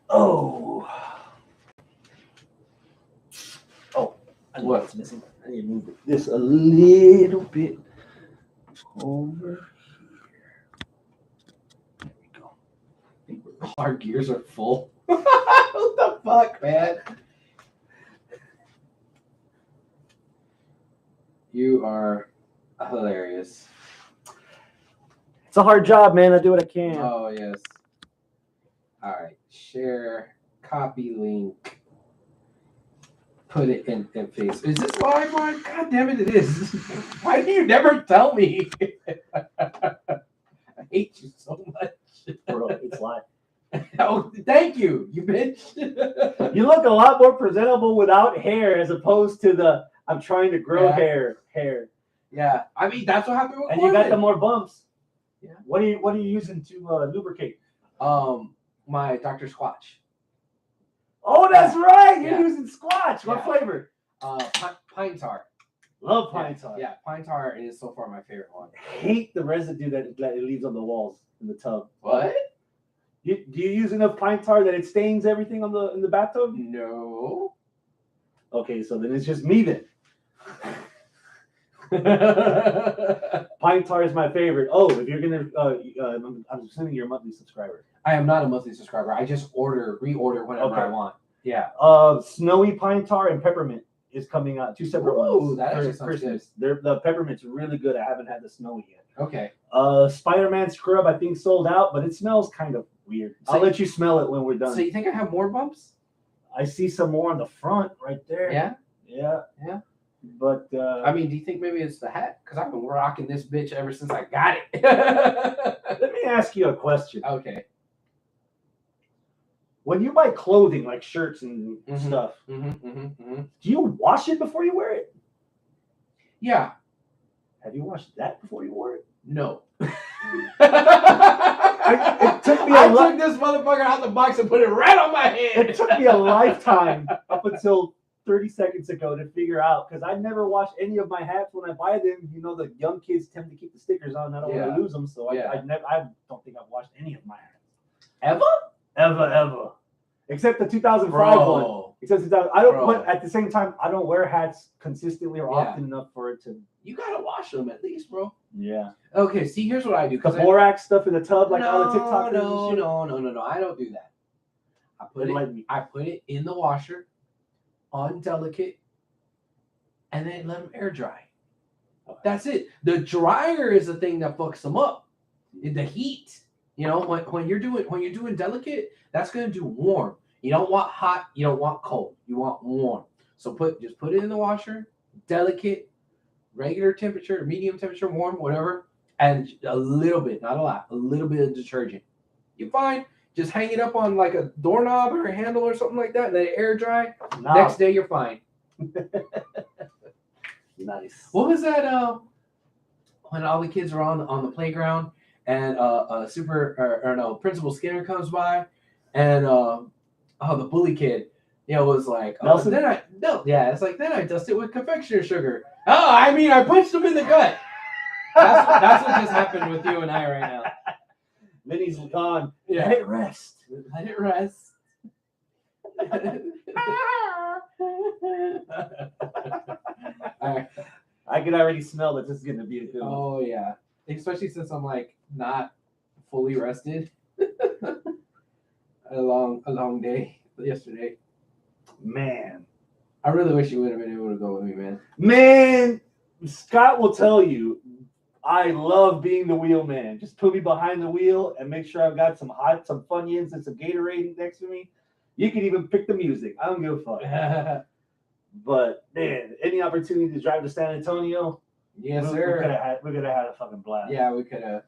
Oh, I know What? what's missing. I need to move this a little bit over here. There we go. I think our gears are full. What the fuck, man? You are hilarious. It's a hard job, man. I do what I can. Oh, yes. All right. Share, copy link. Put it in face. Is this live, Mark? God damn it, it is. Why do you never tell me? I hate you so much. Bro, it's live. Oh, thank you, you bitch. You look a lot more presentable without hair as opposed to the I'm trying to grow hair. Yeah, I mean that's what happened with And you got the more bumps. Yeah. What are you using to lubricate? My Dr. Squatch. Oh, that's right. You're using Squatch. What flavor? Pine tar. Love pine tar. Yeah, pine tar is so far my favorite one. Hate the residue that it leaves on the walls in the tub. What? Do you use enough pine tar that it stains everything in the bathtub? No. Okay, so then it's just me then. Pine tar is my favorite. Oh, if you're gonna, I'm assuming you're a monthly subscriber. I am not a monthly subscriber. I just reorder whenever I want. Yeah. Snowy pine tar and peppermint is coming out. 2 separate ones. That actually sounds good. The peppermint's really good. I haven't had the snowy yet. Okay. Spider-Man scrub I think sold out, but it smells kind of weird. So I'll let you smell it when we're done. So you think I have more bumps? I see some more on the front right there. Yeah. Yeah. But I mean, do you think maybe it's the hat? Because I've been rocking this bitch ever since I got it. Let me ask you a question. Okay. When you buy clothing like shirts and stuff, do you wash it before you wear it? Yeah. Have you washed that before you wore it? No. It took me I took this motherfucker out the box and put it right on my head. It took me a lifetime up until 30 seconds ago to figure out, because I never wash any of my hats when I buy them. You know, the young kids tend to keep the stickers on. I don't want to lose them, so I don't think I've washed any of my hats. Ever. Except the 2005 one. Except 2000. I don't. But at the same time, I don't wear hats consistently or often enough for it to. You gotta wash them at least, bro. Yeah. Okay. See, here's what I do. The borax stuff in the tub, like all the TikTokers. No. I don't do that. I put it in the washer, on delicate, and then let them air dry. Okay. That's it. The dryer is the thing that fucks them up. The heat. You know, when you're doing delicate, that's gonna do warm. You don't want hot. You don't want cold. You want warm. So just put it in the washer, delicate, regular temperature, medium temperature, warm, whatever, and a little bit, not a lot, a little bit of detergent. You're fine. Just hang it up on like a doorknob or a handle or something like that, and let it air dry. No. Next day, you're fine. Nice. What was that? When all the kids were on the playground, and Principal Skinner comes by, and the bully kid, was like, Nelson? Then I dust it with confectioner's sugar. Oh, I mean, I punched him in the gut. That's what just happened with you and I right now. Then he's gone. Yeah. Let it rest. Let it rest. I can already smell that this is going to be a good one. Oh, yeah. Especially since I'm like not fully rested. a long day yesterday. Man. I really wish you would have been able to go with me, man. Man, Scott will tell you, I love being the wheelman. Just put me behind the wheel and make sure I've got some Funyuns and some Gatorade next to me. You can even pick the music. I don't give a fuck. But man, any opportunity to drive to San Antonio? Yes, sir. We could have had a fucking blast. Yeah, we could have.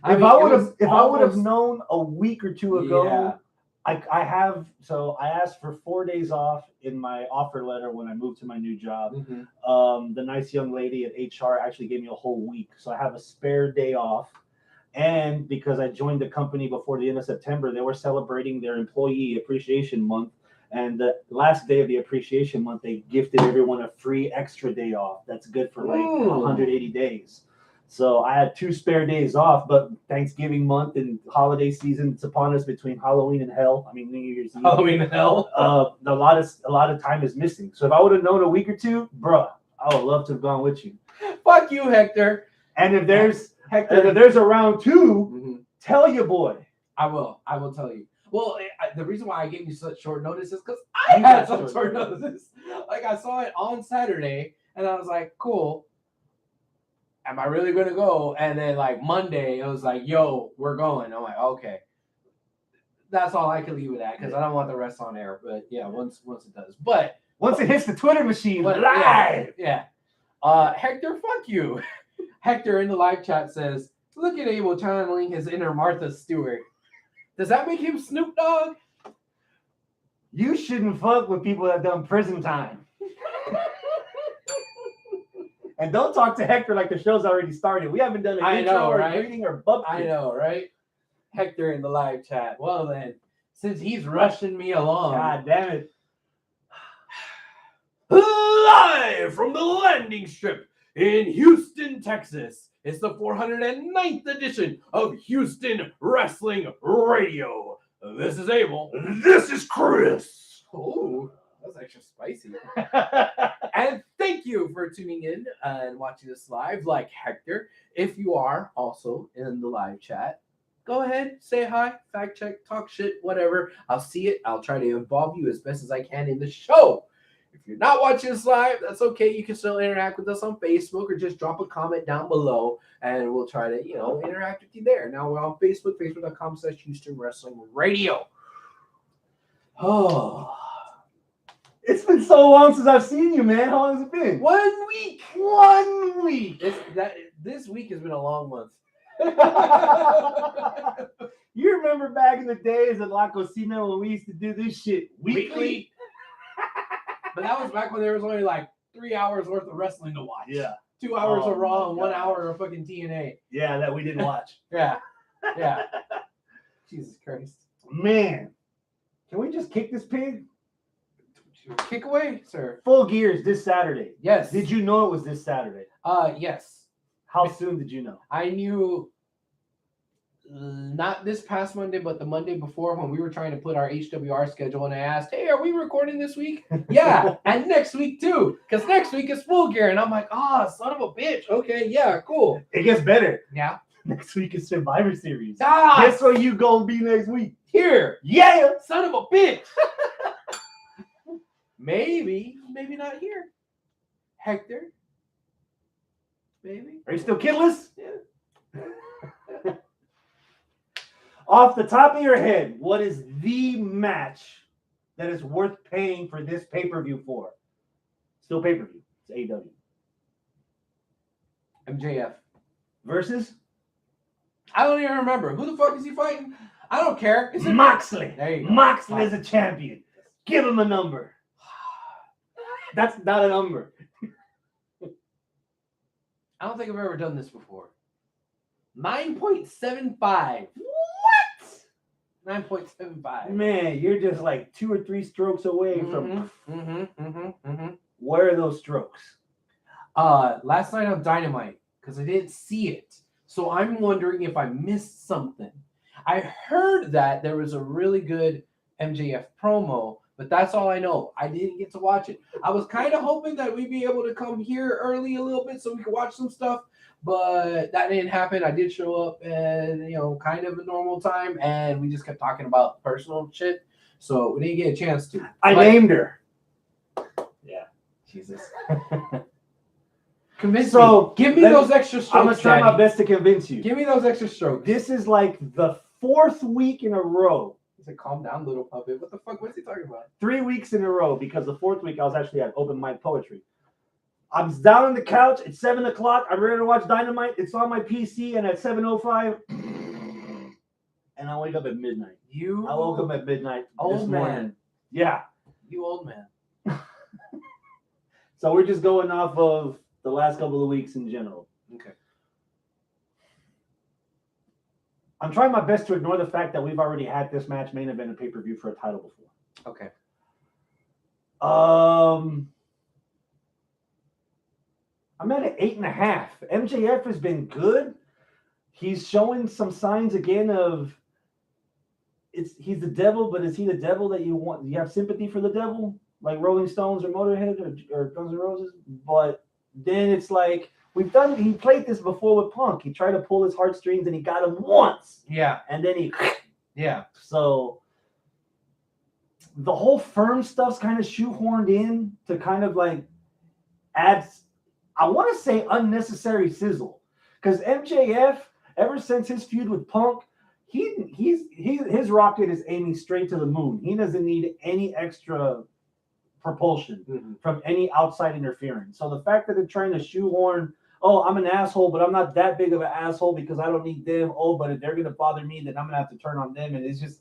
If I would have known a week or two ago, I asked for 4 days off in my offer letter when I moved to my new job. Mm-hmm. The nice young lady at HR actually gave me a whole week, so I have a spare day off. And because I joined the company before the end of September, they were celebrating their employee appreciation month. And the last day of the appreciation month, they gifted everyone a free extra day off. That's good for like 180 days. So I had 2 spare days off, but Thanksgiving month and holiday season, it's upon us between Halloween and hell. I mean, New Year's Eve. Halloween and hell. A lot of time is missing. So if I would have known a week or two, bruh, I would love to have gone with you. Fuck you, Hector. And if there's a round 2, tell your boy. I will tell you. Well, the reason why I gave you such short notice is because I had some short notice. Like, I saw it on Saturday, and I was like, cool. Am I really going to go? And then, like, Monday, it was like, yo, we're going. I'm like, okay. That's all I can leave it at, because I don't want the rest on air. But, yeah, once it does. But once it hits the Twitter machine, live. Yeah. Hector, fuck you. Hector in the live chat says, look at Abel channeling his inner Martha Stewart. Does that make him Snoop Dogg? You shouldn't fuck with people that have done prison time. And don't talk to Hector like the show's already started. We haven't done an intro or greeting or bump. I know, right? Hector in the live chat. Well then, since he's rushing me along. God damn it. Live from the landing strip in Houston, Texas. It's the 409th edition of Houston Wrestling Radio. This is Abel. This is Chris. Oh, that was extra spicy. And thank you for tuning in and watching this live, like Hector. If you are also in the live chat, go ahead, say hi, fact check, talk shit, whatever. I'll see it. I'll try to involve you as best as I can in the show. If you're not watching this live, that's okay. You can still interact with us on Facebook or just drop a comment down below and we'll try to, interact with you there. Now we're on Facebook, facebook.com/Houston Wrestling Radio. Oh. It's been so long since I've seen you, man. How long has it been? 1 week. 1 week. This week has been a long month. You remember back in the days at La Cocina when we used to do this shit weekly? But that was back when there was only like 3 hours worth of wrestling to watch. Yeah. 2 hours of Raw and 1 hour of fucking TNA. Yeah, that we didn't watch. Yeah. Jesus Christ. Man. Can we just kick this pig? Kick away, sir. Full Gears this Saturday. Yes. Did you know it was this Saturday? Yes. How soon did you know? I knew not this past Monday, but the Monday before when we were trying to put our HWR schedule, and I asked, hey, are we recording this week? Yeah, and next week too, because next week is Full Gear, and I'm like, son of a bitch. Okay, yeah, cool. It gets better. Yeah. Next week is Survivor Series. Guess where you gonna be next week? Here. Yeah. Son of a bitch. Maybe not here. Hector. Maybe. Are you still kidless? Yeah. Off the top of your head, what is the match that is worth paying for this pay-per-view for? Still pay-per-view. It's AEW. MJF. Versus? I don't even remember. Who the fuck is he fighting? I don't care. It's Moxley. There you go. Moxley is a champion. Give him a number. That's not a number. I don't think I've ever done this before. 9.75. What? 9.75. Man, you're just like 2 or 3 strokes away from. Where are those strokes? Last night on Dynamite, because I didn't see it. So I'm wondering if I missed something. I heard that there was a really good MJF promo, but that's all I know. I didn't get to watch it. I was kind of hoping that we'd be able to come here early a little bit so we could watch some stuff, but that didn't happen. I did show up at, kind of a normal time, and we just kept talking about personal shit, so we didn't get a chance to. I named her. Yeah. Jesus. Convince me. Give me those extra strokes. I'm going to try my best to convince you. Give me those extra strokes. This is like the 4th week in a row. He said, calm down, little puppet. What the fuck? What's he talking about? 3 weeks in a row, because the 4th week I was actually at open mic poetry. I'm down on the couch at 7 o'clock. I'm ready to watch Dynamite. It's on my PC, and at 7:05, and I wake up at midnight. I woke up at midnight this morning. Yeah. You old man. So we're just going off of the last couple of weeks in general. Okay. I'm trying my best to ignore the fact that we've already had this match main event and pay-per-view for a title before. Okay. I'm I'm at an 8.5. MJF has been good. He's showing some signs again of he's the devil, but is he the devil that you want? Do you have sympathy for the devil, like Rolling Stones or Motorhead or Guns N' Roses? But then it's like he played this before with Punk. He tried to pull his heartstrings and he got him once. Yeah. And then he So the whole firm stuff's kind of shoehorned in to kind of like add, I want to say, unnecessary sizzle. Because MJF, ever since his feud with Punk, his rocket is aiming straight to the moon. He doesn't need any extra propulsion from any outside interference. So the fact that they're trying to shoehorn, oh, I'm an asshole, but I'm not that big of an asshole because I don't need them. Oh, but if they're gonna bother me, then I'm gonna have to turn on them. And it's just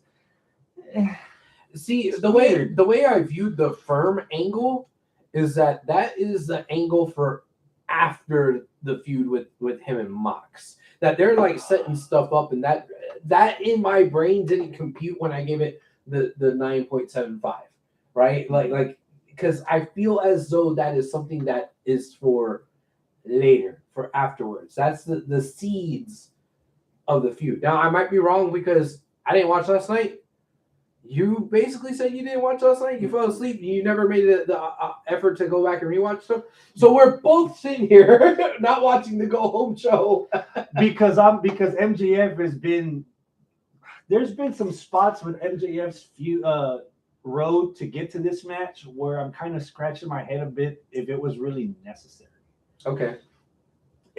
see the way I viewed the firm angle is that is the angle for after the feud with him and Mox. That they're like setting stuff up, and that in my brain didn't compute when I gave it the 9.75, right? Like because I feel as though that is something that is for later, for afterwards. That's the seeds of the feud. Now I might be wrong because I didn't watch last night. You basically said you didn't watch last night. You fell asleep. You never made the effort to go back and rewatch stuff. So we're both sitting here not watching the go home show because MJF has been. There's been some spots with MJF's road to get to this match where I'm kind of scratching my head a bit if it was really necessary. Okay.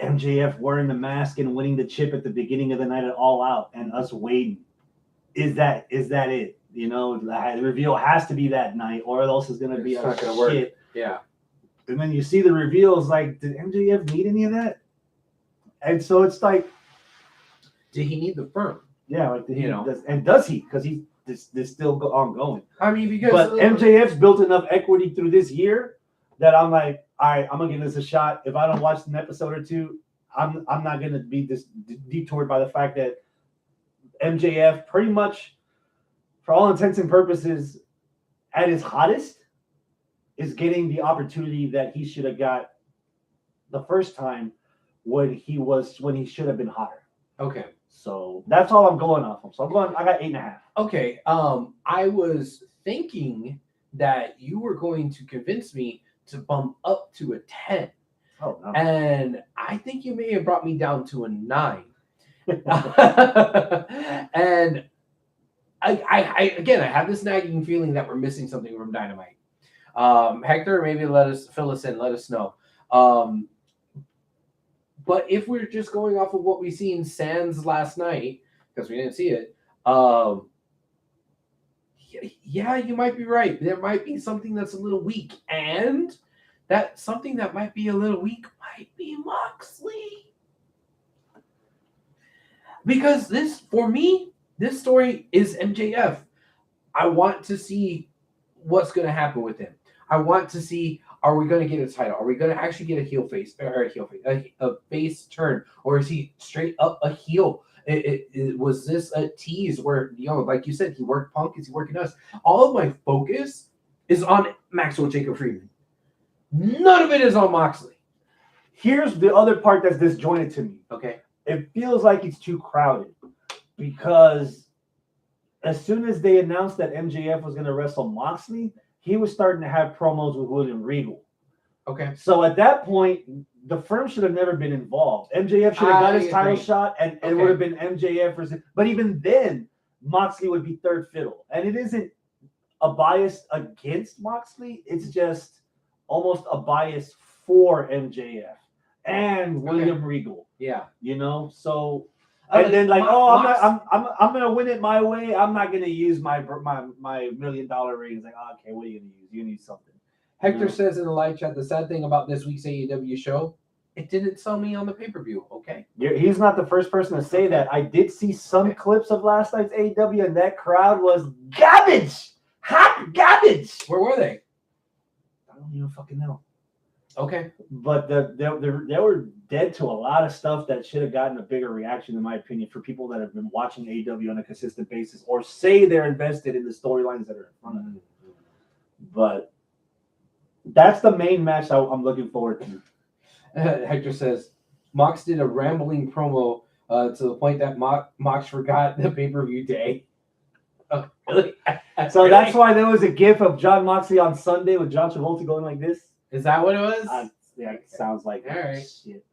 MJF wearing the mask and winning the chip at the beginning of the night at All Out, and us waiting. Is that it? You know, the reveal has to be that night, or else it's gonna be a not gonna shit. work. Yeah. And then you see the reveals, like, did MJF need any of that? And so it's like, did he need the firm? Yeah, like does he? Because this still ongoing. I mean, but MJF's built enough equity through this year that I'm like, all right, I'm gonna give this a shot. If I don't watch an episode or two, I'm not gonna be detoured by the fact that MJF pretty much, for all intents and purposes, at his hottest, is getting the opportunity that he should have got the first time when he should have been hotter. Okay. So that's all I'm going off of. So I got 8.5. Okay. I was thinking that you were going to convince me to bump up to a 10. Oh no. And I think you may have brought me down to a 9. And I again, I have this nagging feeling that we're missing something from Dynamite. Hector, maybe fill us in, let us know. But if we're just going off of what we seen sans last night, because we didn't see it, yeah, you might be right. There might be something that's a little weak, and that something that might be a little weak might be Moxley. Because for me, this story is MJF. I want to see what's going to happen with him. I want to see, are we going to get a title? Are we going to actually get a face turn? Or is he straight up a heel? Was this a tease where, like you said, he worked Punk? Is he working us? All of my focus is on Maxwell Jacob Friedman. None of it is on Moxley. Here's the other part that's disjointed to me. Okay. It feels like it's too crowded because as soon as they announced that MJF was going to wrestle Moxley, he was starting to have promos with William Regal. Okay. So at that point, the firm should have never been involved. MJF should have got his title shot, and it would have been MJF versus. But even then, Moxley would be third fiddle. And it isn't a bias against Moxley. It's just almost a bias for MJF and William Regal. Yeah. So. And then I'm gonna win it my way. I'm not gonna use my $1 million ring. It's like, okay, what are you gonna use? You need something. Hector says in the live chat, the sad thing about this week's AEW show, it didn't sell me on the pay-per-view. Okay. He's not the first person to say that. I did see some clips of last night's AEW, and that crowd was garbage. Hot garbage. Where were they? I don't even fucking know. Okay. But they were dead to a lot of stuff that should have gotten a bigger reaction, in my opinion, for people that have been watching AEW on a consistent basis or say they're invested in the storylines that are in front of them. But that's the main match I'm looking forward to. Hector says, Mox did a rambling promo to the point that Mox forgot the pay-per-view day. Oh, really? So that's why there was a gif of John Moxley on Sunday with John Travolta going like this. Is that what it was? Yeah, it sounds like all right. Shit.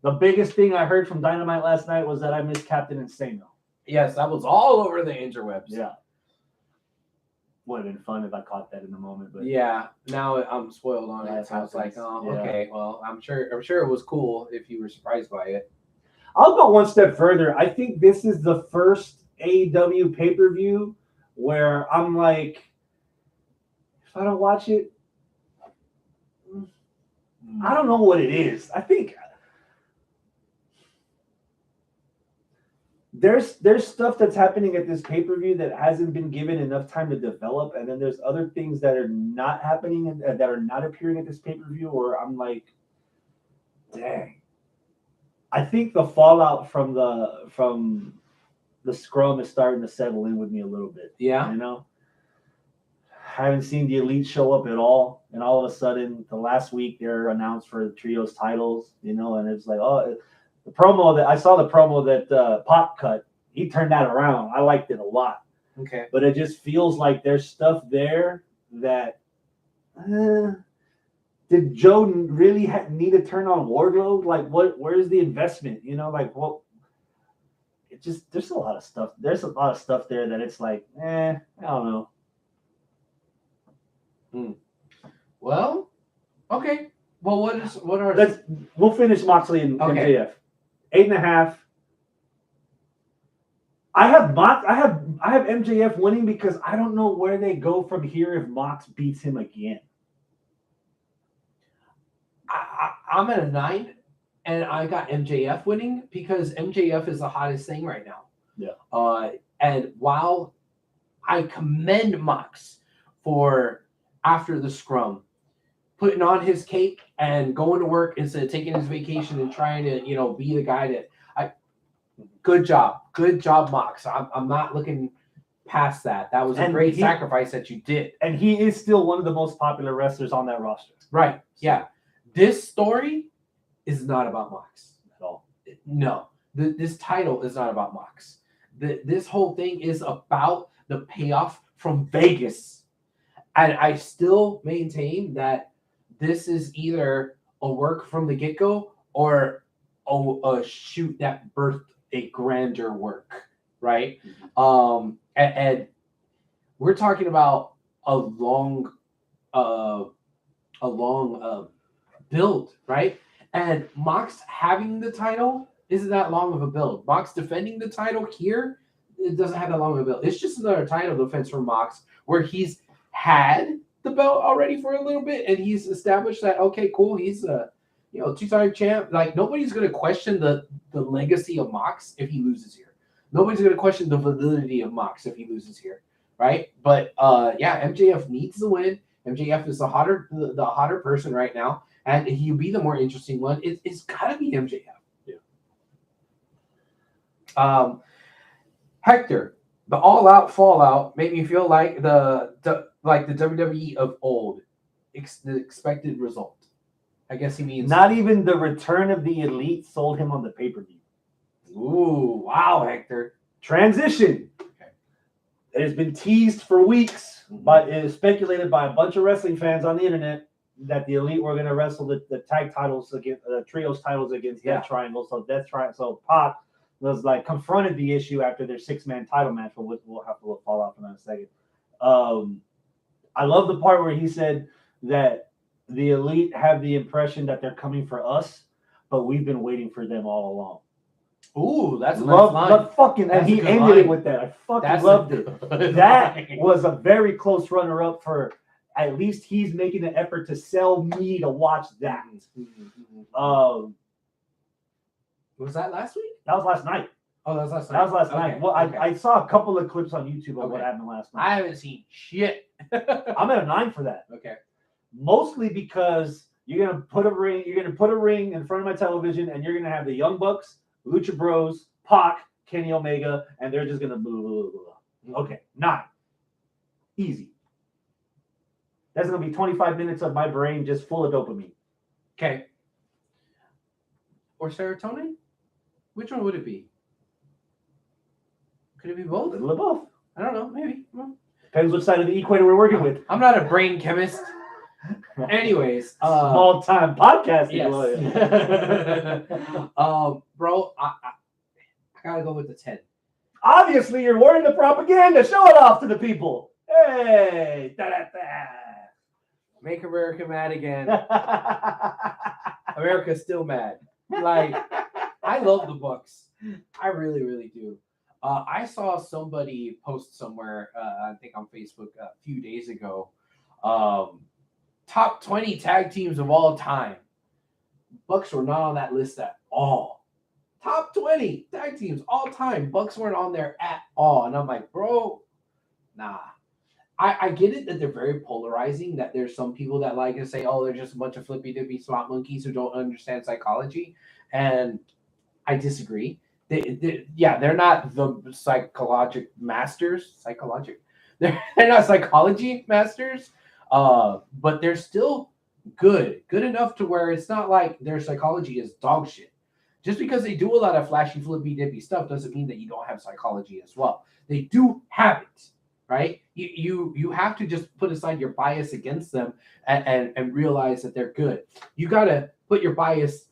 The biggest thing I heard from Dynamite last night was that I missed Captain Insano. Yes, that was all over the interwebs. Yeah. Would have been fun if I caught that in the moment, but yeah, now I'm spoiled on it. So I was like, oh, okay. Well, I'm sure it was cool if you were surprised by it. I'll go one step further. I think this is the first AEW pay-per-view where I'm like, if I don't watch it, I don't know what it is. I think there's stuff that's happening at this pay-per-view that hasn't been given enough time to develop, and then there's other things that are not happening and that are not appearing at this pay-per-view, or I'm like, dang. I think the fallout from the scrum is starting to settle in with me a little bit. Yeah. You know? Haven't seen the Elite show up at all, and all of a sudden, the last week they're announced for the trios titles, you know, and it's like, oh, the promo that I saw that Pop cut, he turned that around. I liked it a lot. Okay. But it just feels like there's stuff there that did Joe really need to turn on Wardlow? Like, where's the investment? You know, like, what? It just, there's a lot of stuff. There's a lot of stuff there that it's like, I don't know. Well, okay. Well, what are? We'll finish Moxley and MJF. 8.5. I have MJF winning because I don't know where they go from here if Mox beats him again. I'm at a 9, and I got MJF winning because MJF is the hottest thing right now. Yeah. And while I commend Mox for after the scrum putting on his cape and going to work instead of taking his vacation and trying to, be the guy that good job, Mox. I'm not looking past that. That was a great sacrifice that you did. And he is still one of the most popular wrestlers on that roster. Right. Yeah. This story is not about Mox at all. No, this title is not about Mox. This whole thing is about the payoff from Vegas. And I still maintain that this is either a work from the get-go or a shoot that birthed a grander work, right? Mm-hmm. And we're talking about a long build, right? And Mox having the title isn't that long of a build. Mox defending the title here, it doesn't have that long of a build. It's just another title defense for Mox where he's had the belt already for a little bit and he's established that, okay, cool, he's a two-time champ. Like, nobody's going to question the legacy of Mox if he loses here. Nobody's going to question the validity of Mox if he loses here, right? But MJF needs the win. MJF is the hotter person right now, and he'll be the more interesting one. It's got to be MJF. Yeah. Hector, the all-out fallout made me feel like the WWE of old, the expected result. I guess he means not even the return of the Elite sold him on the pay-per-view. Ooh, wow, Hector. Transition. Okay. It has been teased for weeks, but it is speculated by a bunch of wrestling fans on the internet that the Elite were going to wrestle the tag titles against the trios titles against Death Triangle. So Pac was confronted the issue after their 6-man title match, but we'll have to fall out from that in a second. I love the part where he said that the Elite have the impression that they're coming for us, but we've been waiting for them all along. Ooh, that's a nice line. And he ended it with that. I fucking loved it. That was a very close runner-up for at least he's making an effort to sell me to watch that. Was that last week? That was last night. Oh, that was last night. Okay. Well, I saw a couple of clips on YouTube of what happened last night. I haven't seen shit. I'm at a 9 for that. Okay. Mostly because you're gonna put a ring in front of my television, and you're gonna have the Young Bucks, Lucha Bros, Pac, Kenny Omega, and they're just gonna blah blah blah blah. Okay, 9. Easy. That's gonna be 25 minutes of my brain just full of dopamine. Okay. or serotonin? Which one would it be? Could it be both? A little of both. I don't know. Maybe. Depends which side of the equator we're working with. I'm not a brain chemist. Anyways, small time podcasting. Yes. Bro, I gotta go with the 10. Obviously, you're wearing the propaganda. Show it off to the people. Hey, da-da-da. Make America mad again. America's still mad. Like, I love the Bucks. I really, really do. I saw somebody post somewhere, I think on Facebook a few days ago, top 20 tag teams of all time. Bucks were not on that list at all. Top 20 tag teams all time. Bucks weren't on there at all. And I'm like, bro, nah. I get it that they're very polarizing, that there's some people that like to say, oh, they're just a bunch of flippy-dippy slot monkeys who don't understand psychology. And I disagree. They're not the psychologic masters. They're not psychology masters, but they're still good enough to where it's not like their psychology is dog shit. Just because they do a lot of flashy, flippy-dippy stuff doesn't mean that you don't have psychology as well. They do have it, right? You have to just put aside your bias against them and realize that they're good. You got to put your bias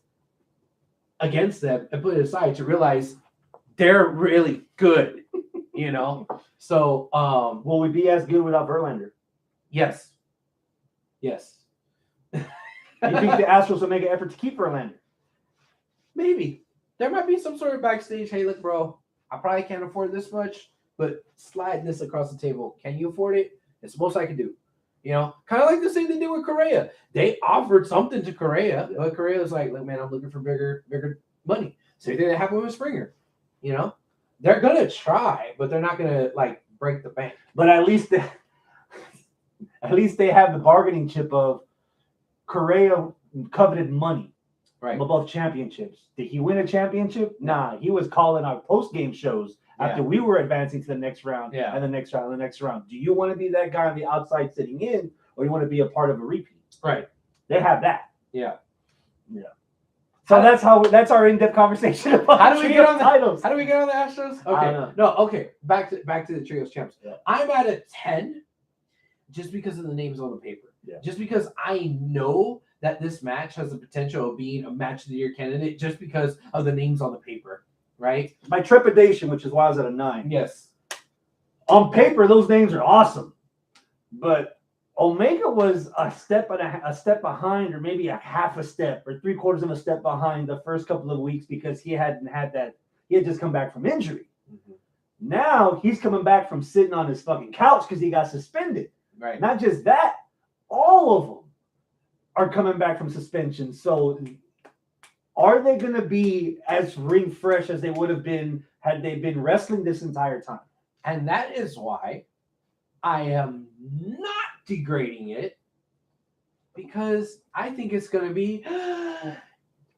against them and put it aside to realize they're really good, you know? So, will we be as good without Verlander? Yes. You think the Astros will make an effort to keep Verlander? Maybe. There might be some sort of backstage, hey, look, bro, I probably can't afford this much, but slide this across the table. Can you afford it? It's the most I can do. You know, kind of like the same they did with Correa. They offered something to Correa, but Correa was like, look, man, I'm looking for bigger money. Same thing that happened with Springer. You know, they're going to try, but they're not going to, like, break the bank. But at least they have the bargaining chip of Correa coveted money. Right. Above championships. Did he win a championship? Nah, he was calling our post-game shows after we were advancing to the next round and the next round and the next round. Do you want to be that guy on the outside sitting in, or you want to be a part of a repeat? Right. They have that. Yeah. So that's our in-depth conversation about how do we get on the titles. How do we get on the Astros? Okay. No, okay. Back to the Trios champs. Yeah. I'm at a 10 just because of the names on the paper. Yeah. Just because I know that this match has the potential of being a match of the year candidate just because of the names on the paper, right? My trepidation, which is why I was at a 9. Yes. On paper, those names are awesome, but Omega was a step behind, or maybe a half a step, or 3/4 of a step behind the first couple of weeks because he hadn't had that. He had just come back from injury. Mm-hmm. Now he's coming back from sitting on his fucking couch because he got suspended. Right. Not just that, all of them are coming back from suspension. So are they going to be as ring fresh as they would have been had they been wrestling this entire time? And that is why I am not degrading it, because I think it's going to be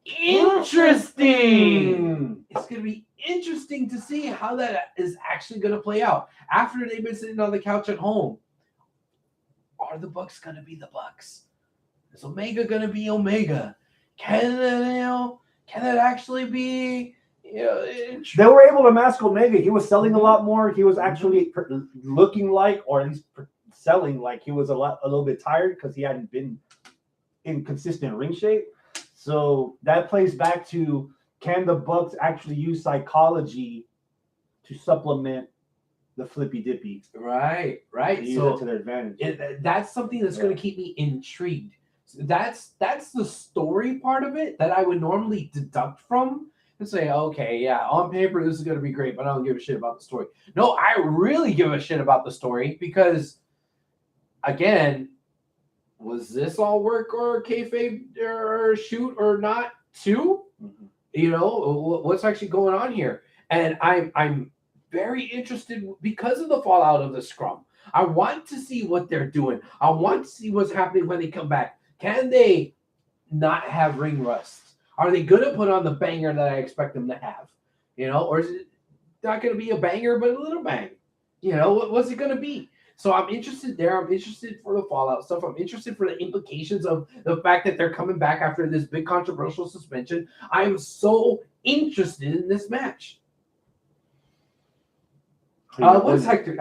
interesting. It's going to be interesting to see how that is actually going to play out after they've been sitting on the couch at home. Are the Bucks going to be the Bucks? Is Omega going to be Omega? Can that actually be? They were able to mask Omega. He was selling a lot more. He was actually looking like, or at least selling like, he was a little bit tired because he hadn't been in consistent ring shape. So that plays back to, can the Bucks actually use psychology to supplement the flippy dippy? Right. Use it to their advantage. That's something that's going to keep me intrigued. That's the story part of it that I would normally deduct from and say, okay, yeah, on paper this is going to be great, but I don't give a shit about the story. No, I really give a shit about the story because, again, was this all work or kayfabe or shoot or not too? Mm-hmm. You know, what's actually going on here? And I'm very interested because of the fallout of the scrum. I want to see what they're doing. I want to see what's happening when they come back. Can they not have ring rust? Are they going to put on the banger that I expect them to have? You know, or is it not going to be a banger, but a little bang? You know, what's it going to be? So I'm interested there. I'm interested for the fallout stuff. I'm interested for the implications of the fact that they're coming back after this big controversial suspension. I am so interested in this match. What's Hector?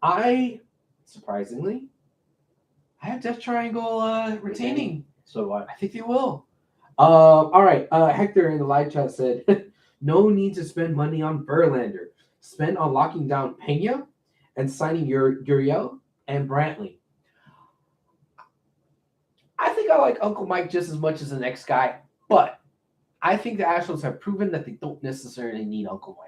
I surprisingly, I have Death Triangle retaining. So do I. I think they will. All right. Hector in the live chat said, "No need to spend money on Verlander. Spend on locking down Pena and signing Uriel and Brantley." I think I like Uncle Mike just as much as the next guy, but I think the Astros have proven that they don't necessarily need Uncle Mike.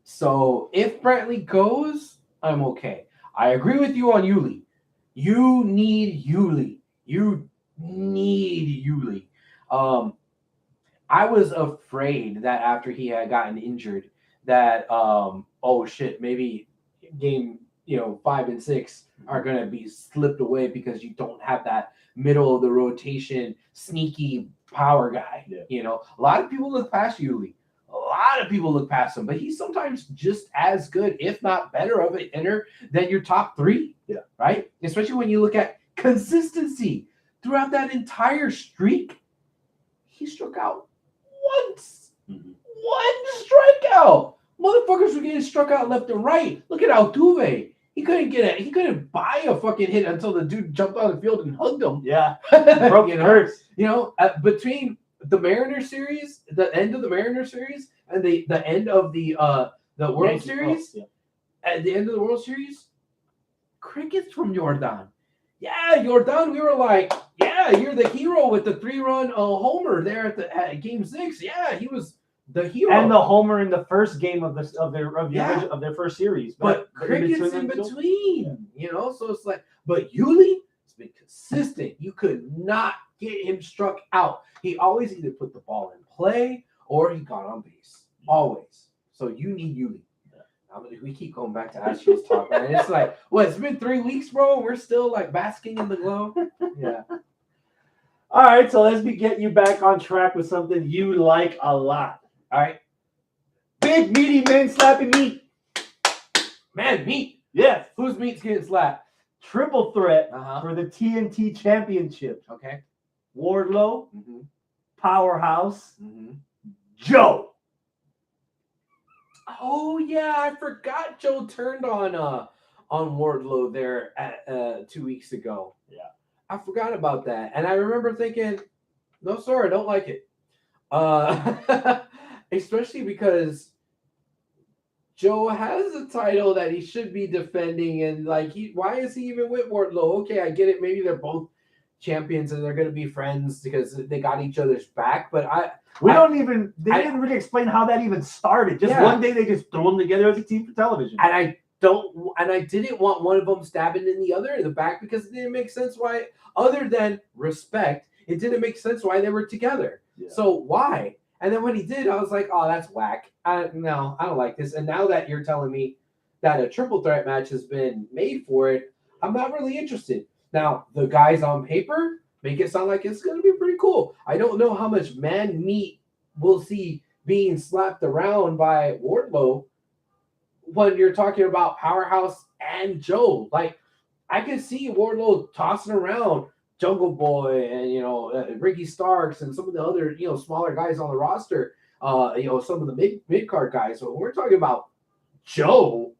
So if Brantley goes, I'm okay. I agree with you on Yuli. You need Yuli. You need Yuli. I was afraid that after he had gotten injured, that oh shit, maybe game 5 and 6 are gonna be slipped away because you don't have that middle of the rotation sneaky power guy. Yeah. A lot of people look past Yuli. A lot of people look past him, but he's sometimes just as good, if not better, of an hitter than your top 3. Yeah. Right? Especially when you look at consistency throughout that entire streak. He struck out once. Mm-hmm. One strikeout. Motherfuckers were getting struck out left and right. Look at Altuve. He couldn't buy a fucking hit until the dude jumped on the field and hugged him. Yeah. Broke the curse. Between the Mariners series, the end of the Mariners series, and the end of the World Series, at the end of the World Series, crickets from Jordan. Yeah, Jordan, we were like, yeah, you're the hero with the 3-run homer there at Game 6. Yeah, he was the hero. And the homer in the first game of their first series. But crickets in between, so it's like, but Yuli has been consistent. You could not get him struck out. He always either put the ball in play or he got on base. Always. So you need Yuli. We keep going back to Astros talk, man. It's like, it's been 3 weeks, bro, and we're still like basking in the glow. Yeah. All right, so let's get you back on track with something you like a lot. All right. Big meaty men slapping meat. Man, meat. Yes. Whose meat's getting slapped? Triple threat for the TNT Championship. Okay. Wardlow, Powerhouse, Joe. Oh yeah, I forgot Joe turned on Wardlow there at 2 weeks ago. Yeah, I forgot about that, and I remember thinking, no, sir, I don't like it. Especially because Joe has a title that he should be defending, and why is he even with Wardlow? Okay, I get it. Maybe they're both champions and they're going to be friends because they got each other's back. But they didn't really explain how that even started. Just one day they just threw them together as a team for television. And I didn't want one of them stabbing in the other in the back because it didn't make sense why, other than respect, it didn't make sense why they were together. Yeah. So why? And then when he did, I was like, oh, that's whack. No, I don't like this. And now that you're telling me that a triple threat match has been made for it, I'm not really interested. Now, the guys on paper make it sound like it's going to be pretty cool. I don't know how much man meat we'll see being slapped around by Wardlow when you're talking about Powerhouse and Joe. Like, I can see Wardlow tossing around Jungle Boy and, Ricky Starks and some of the other, smaller guys on the roster, some of the mid-card guys. So when we're talking about Joe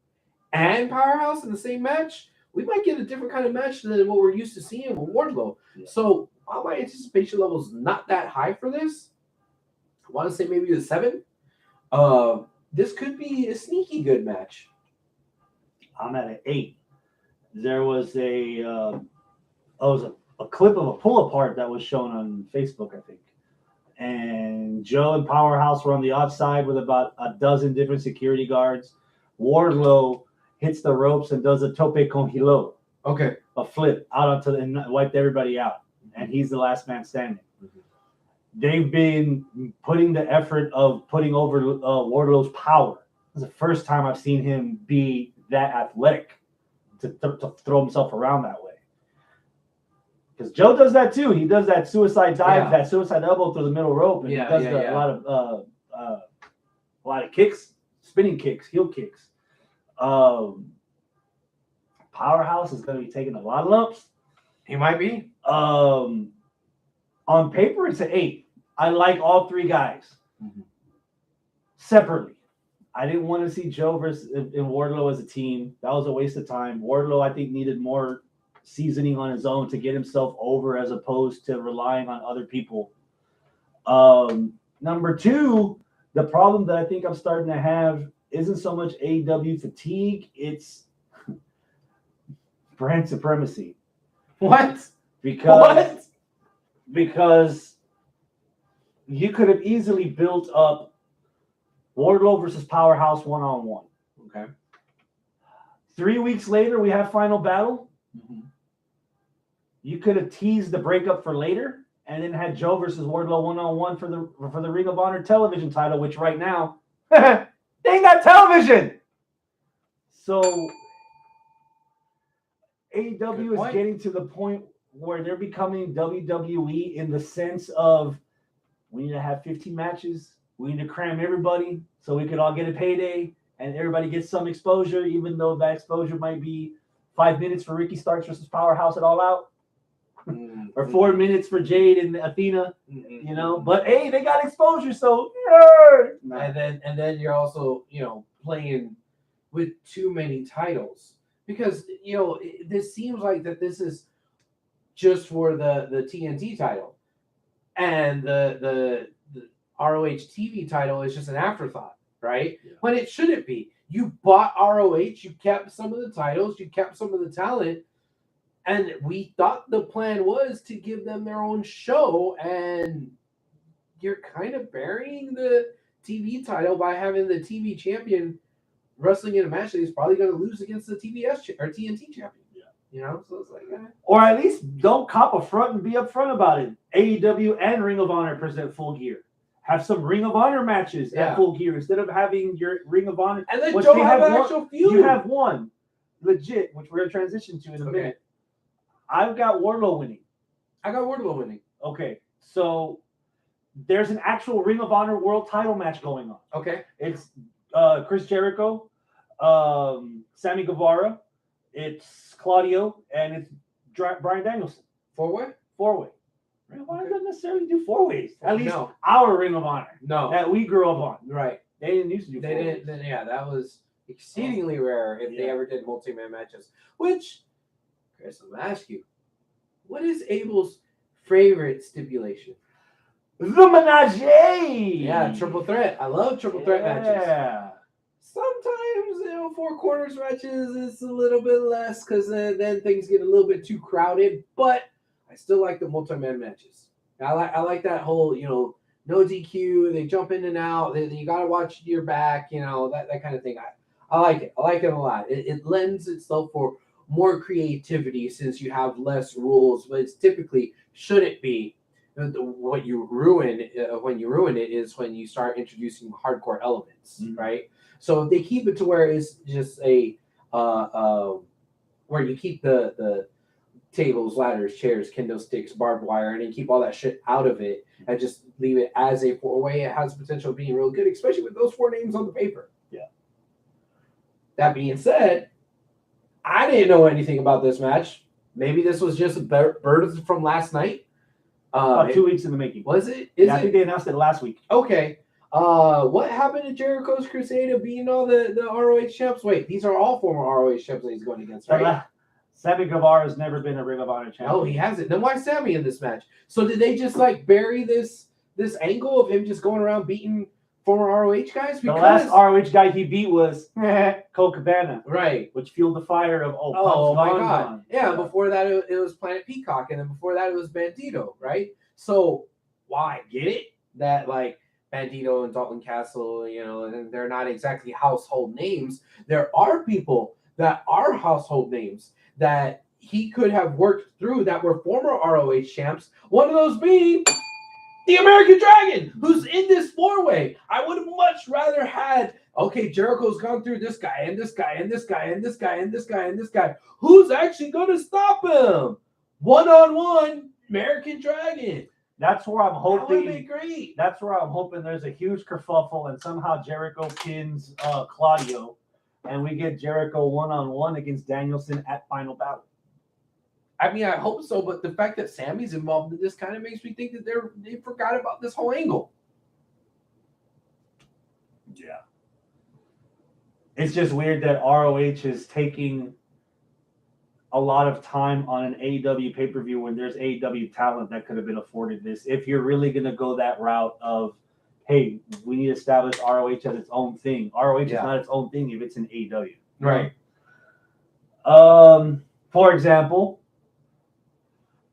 and Powerhouse in the same match, we might get a different kind of match than what we're used to seeing with Wardlow. Yeah. So while my anticipation level is not that high for this, I want to say maybe a 7. This could be a sneaky good match. I'm at an 8. There was a clip of a pull apart that was shown on Facebook, I think. And Joe and Powerhouse were on the outside with about a dozen different security guards. Wardlow hits the ropes and does a tope con hilo. Okay. A flip out and wiped everybody out. And he's the last man standing. Mm-hmm. They've been putting the effort of putting over Wardlow's power. It's the first time I've seen him be that athletic to throw himself around that way. Because Joe does that too. He does that suicide dive, that suicide elbow through the middle rope, and he does a lot of kicks, spinning kicks, heel kicks. Powerhouse is going to be taking a lot of lumps. He might be. On paper, it's an 8. I like all 3 guys separately. I didn't want to see Joe versus and Wardlow as a team. That was a waste of time. Wardlow, I think, needed more seasoning on his own to get himself over as opposed to relying on other people. Number 2, the problem that I think I'm starting to have isn't so much AEW fatigue, it's brand supremacy. What? Because you could have easily built up Wardlow versus Powerhouse 1-on-1. Okay. 3 weeks later, we have Final Battle. You could have teased the breakup for later, and then had Joe versus Wardlow 1-on-1 for the Ring of Honor television title, which right now they ain't got television. So AEW is getting to the point where they're becoming WWE in the sense of we need to have 15 matches. We need to cram everybody so we could all get a payday and everybody gets some exposure, even though that exposure might be 5 minutes for Ricky Starks versus Powerhouse at All Out. Or 4 minutes for Jade and Athena, you know. But hey, they got exposure, so yeah. And then you're also, you know, playing with too many titles because, you know, this seems like that this is just for the TNT title, and the ROH TV title is just an afterthought, right? Yeah. When it shouldn't be. You bought ROH, you kept some of the titles, you kept some of the talent. And we thought the plan was to give them their own show, and you're kind of burying the TV title by having the TV champion wrestling in a match that he's probably going to lose against the TNT champion. Yeah. You know, so it's like, or at least don't cop a front and be upfront about it. AEW and Ring of Honor present Full Gear. Have some Ring of Honor matches at Full Gear instead of having your Ring of Honor. And then Joe have an actual feud. You have one legit, which we're going to transition to in a minute. I've got Wardlow winning. I got Wardlow winning. Okay, so there's an actual Ring of Honor world title match going on. Okay. It's Chris Jericho, Sammy Guevara, it's Claudio, and it's Bryan Danielson. 4-way? 4-way. Ring of Honor doesn't necessarily do 4-ways. At least our Ring of Honor. No. That we grew up on. Right. They didn't used to do 4-ways. They didn't. Yeah, that was exceedingly rare if they ever did multi-man matches. Which, Chris, I'm going to ask you, what is Abel's favorite stipulation? The Menage! Yeah, triple threat. I love triple threat matches. Yeah. Sometimes, you know, 4 corners matches is a little bit less because then things get a little bit too crowded. But I still like the multi-man matches. I like that whole, you know, no DQ. They jump in and out. You got to watch your back, you know, that kind of thing. I like it. I like it a lot. It lends itself for more creativity since you have less rules, but it's typically shouldn't be. What you ruin when you ruin it is when you start introducing hardcore elements, right? So if they keep it to where it's just a where you keep the tables, ladders, chairs, kendo sticks, barbed wire, and then keep all that shit out of it and just leave it as a 4-way, it has potential of being real good, especially with those 4 names on the paper. Yeah. That being said, I didn't know anything about this match. Maybe this was just birds from last night. 2 weeks in the making. Was it? I think they announced it last week. Okay. What happened to Jericho's crusade of being all the ROH champs? Wait, these are all former ROH champs that he's going against, right? Sammy Guevara has never been a Ring of Honor champion. Oh, he hasn't. Then why is Sammy in this match? So did they just like bury this angle of him just going around beating former ROH guys? Because the last ROH guy he beat was Cole Cabana, right? Which fueled the fire of my God. Yeah, before that it was Planet Peacock, and then before that it was Bandito, right? So why get it that like Bandito and Dalton Castle, you know, and they're not exactly household names. There are people that are household names that he could have worked through that were former ROH champs. One of those being the American Dragon, who's in this 4-way. I would have much rather had, okay, Jericho's gone through this guy and this guy and this guy and this guy and this guy and this guy. Who's actually going to stop him? One-on-one, American Dragon. That's where I'm hoping. That would be great. That's where I'm hoping there's a huge kerfuffle and somehow Jericho pins Claudio and we get Jericho 1-on-1 against Danielson at Final Battle. I mean, I hope so, but the fact that Sammy's involved in this kind of makes me think that they forgot about this whole angle. Yeah. It's just weird that ROH is taking a lot of time on an AEW pay-per-view when there's AEW talent that could have been afforded this. If you're really going to go that route of, hey, we need to establish ROH as its own thing. ROH is not its own thing if it's in AEW. Right. For example,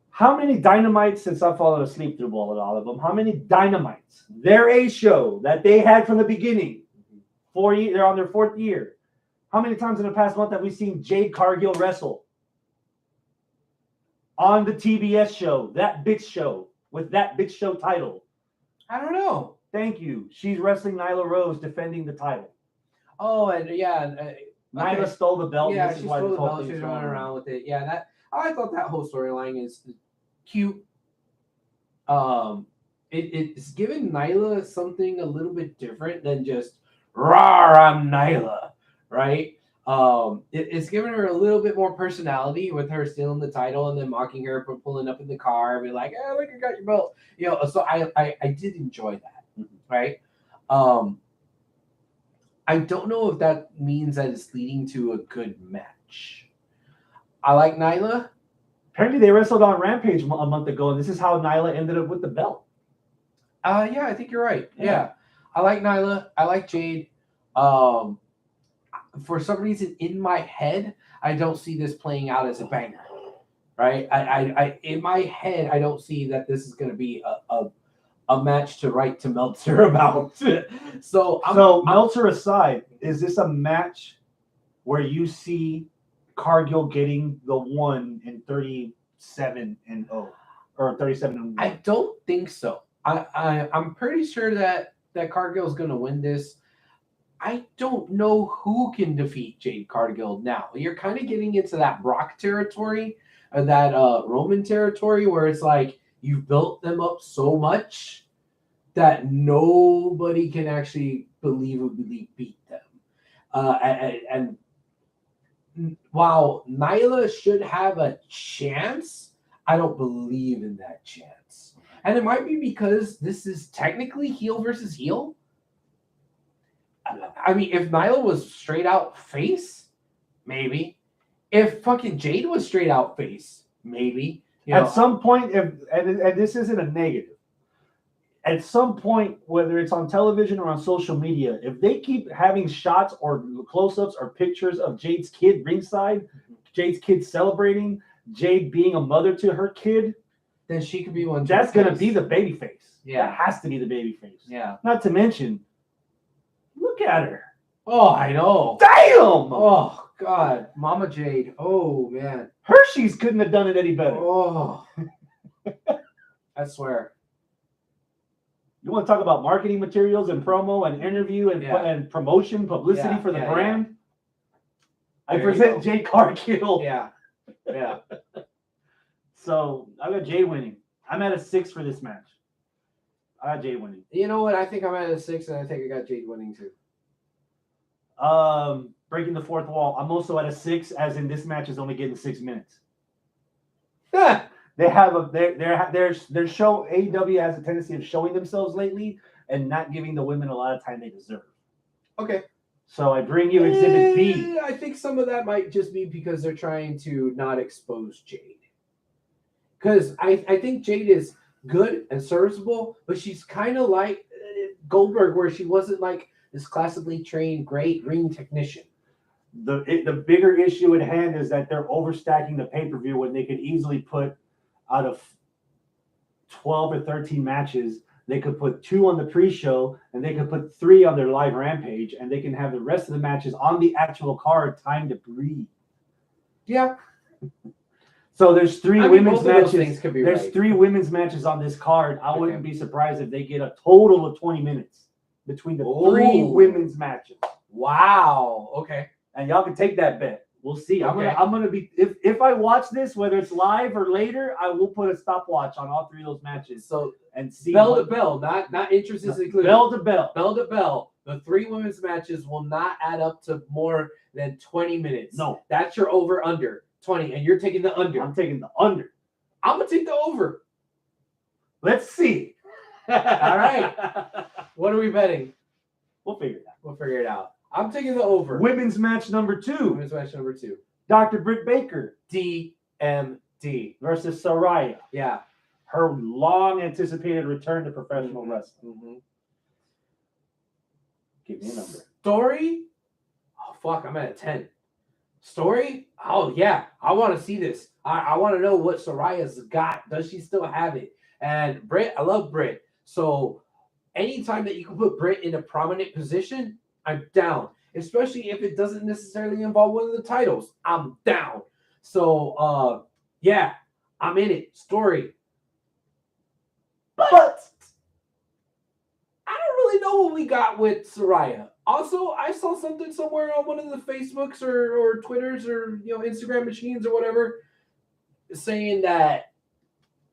how many Dynamites, since I've fallen asleep through all of them, how many Dynamites, their A show that they had from the beginning, they're on their 4th year. How many times in the past month have we seen Jade Cargill wrestle on the TBS show, that bitch show, with that bitch show title? I don't know. Thank you. She's wrestling Nyla Rose defending the title. Oh, and Nyla stole the belt. Yeah, she stole the belt. She's running around with it. Yeah, I thought that whole storyline is cute. It's giving Nyla something a little bit different than just "Rawr, I'm Nyla," right? It's giving her a little bit more personality with her stealing the title and then mocking her for pulling up in the car and be like, "Oh, look, I got your belt." So I did enjoy that, right? I don't know if that means that it's leading to a good match. I like Nyla. Apparently, they wrestled on Rampage a month ago, and this is how Nyla ended up with the belt. Yeah, I think you're right. Yeah. I like Nyla. I like Jade. For some reason, in my head, I don't see this playing out as a banger, right? I in my head, I don't see that this is going to be a match to write to Meltzer about. So Meltzer aside, is this a match where you see Cargill getting the 1 in 37-0 or 37-1? I don't think so. I'm pretty sure that Cargill's going to win this. I don't know who can defeat Jade Cargill now. You're kind of getting into that Brock territory or that Roman territory where it's like you've built them up so much that nobody can actually believably beat them. And while Nyla should have a chance, I don't believe in that chance. And it might be because this is technically heel versus heel. I mean, if Nyla was straight out face, maybe. If fucking Jade was straight out face, maybe. At some point, and this isn't a negative, at some point, whether it's on television or on social media, if they keep having shots or close-ups or pictures of Jade's kid ringside, Jade's kid celebrating, Jade being a mother to her kid, then she could be one. That's going to be the baby face. Yeah. That has to be the baby face. Yeah. Not to mention, look at her. Oh, I know. Damn! Oh, God. Mama Jade. Oh, man. Hershey's couldn't have done it any better. Oh. I swear. You want to talk about marketing materials and promo and interview and promotion, publicity for the brand? Yeah. I present Jade Cargill. Yeah. Yeah. So I got Jade winning. I'm at a 6 for this match. I got Jade winning. You know what? I think I'm at a 6, and I think I got Jade winning too. Breaking the fourth wall. I'm also at a 6, as in this match is only getting 6 minutes. They have their show. AEW has a tendency of showing themselves lately and not giving the women a lot of time they deserve. Okay. So I bring you Exhibit B. I think some of that might just be because they're trying to not expose Jade. Because I think Jade is good and serviceable, but she's kind of like Goldberg, where she wasn't like this classically trained great ring technician. The bigger issue at hand is that they're overstacking the pay-per-view when they could easily put out of 12 or 13 matches, they could put 2 on the pre-show and they could put 3 on their live Rampage, and they can have the rest of the matches on the actual card, time to breathe. Yeah. So there's 3 women's matches. There's right. 3 women's matches on this card. I wouldn't be surprised if they get a total of 20 minutes between the 3 women's matches. Wow. Okay. And y'all can take that bet. We'll see. Okay. I'm gonna be if I watch this, whether it's live or later, I will put a stopwatch on all 3 of those matches. So and see bell to bell, not interests included. Bell to bell. Bell to bell. The 3 women's matches will not add up to more than 20 minutes. No. That's your over under 20, and you're taking the under. I'm taking the under. I'm gonna take the over. Let's see. All right. What are we betting? We'll figure it out. I'm taking the over. Women's match number 2. Women's match number 2. Dr. Britt Baker. DMD. Versus Saraya. Yeah. Her long anticipated return to professional wrestling. Mm-hmm. Give me a number. Story? Oh, fuck. I'm at a 10. Story? Oh, yeah. I want to see this. I want to know what Soraya's got. Does she still have it? And Britt, I love Britt. So anytime that you can put Britt in a prominent position, I'm down. Especially if it doesn't necessarily involve one of the titles. I'm down. So, yeah, I'm in it. Story. But I don't really know what we got with Saraya. Also, I saw something somewhere on one of the Facebooks or Twitters or Instagram machines or whatever saying that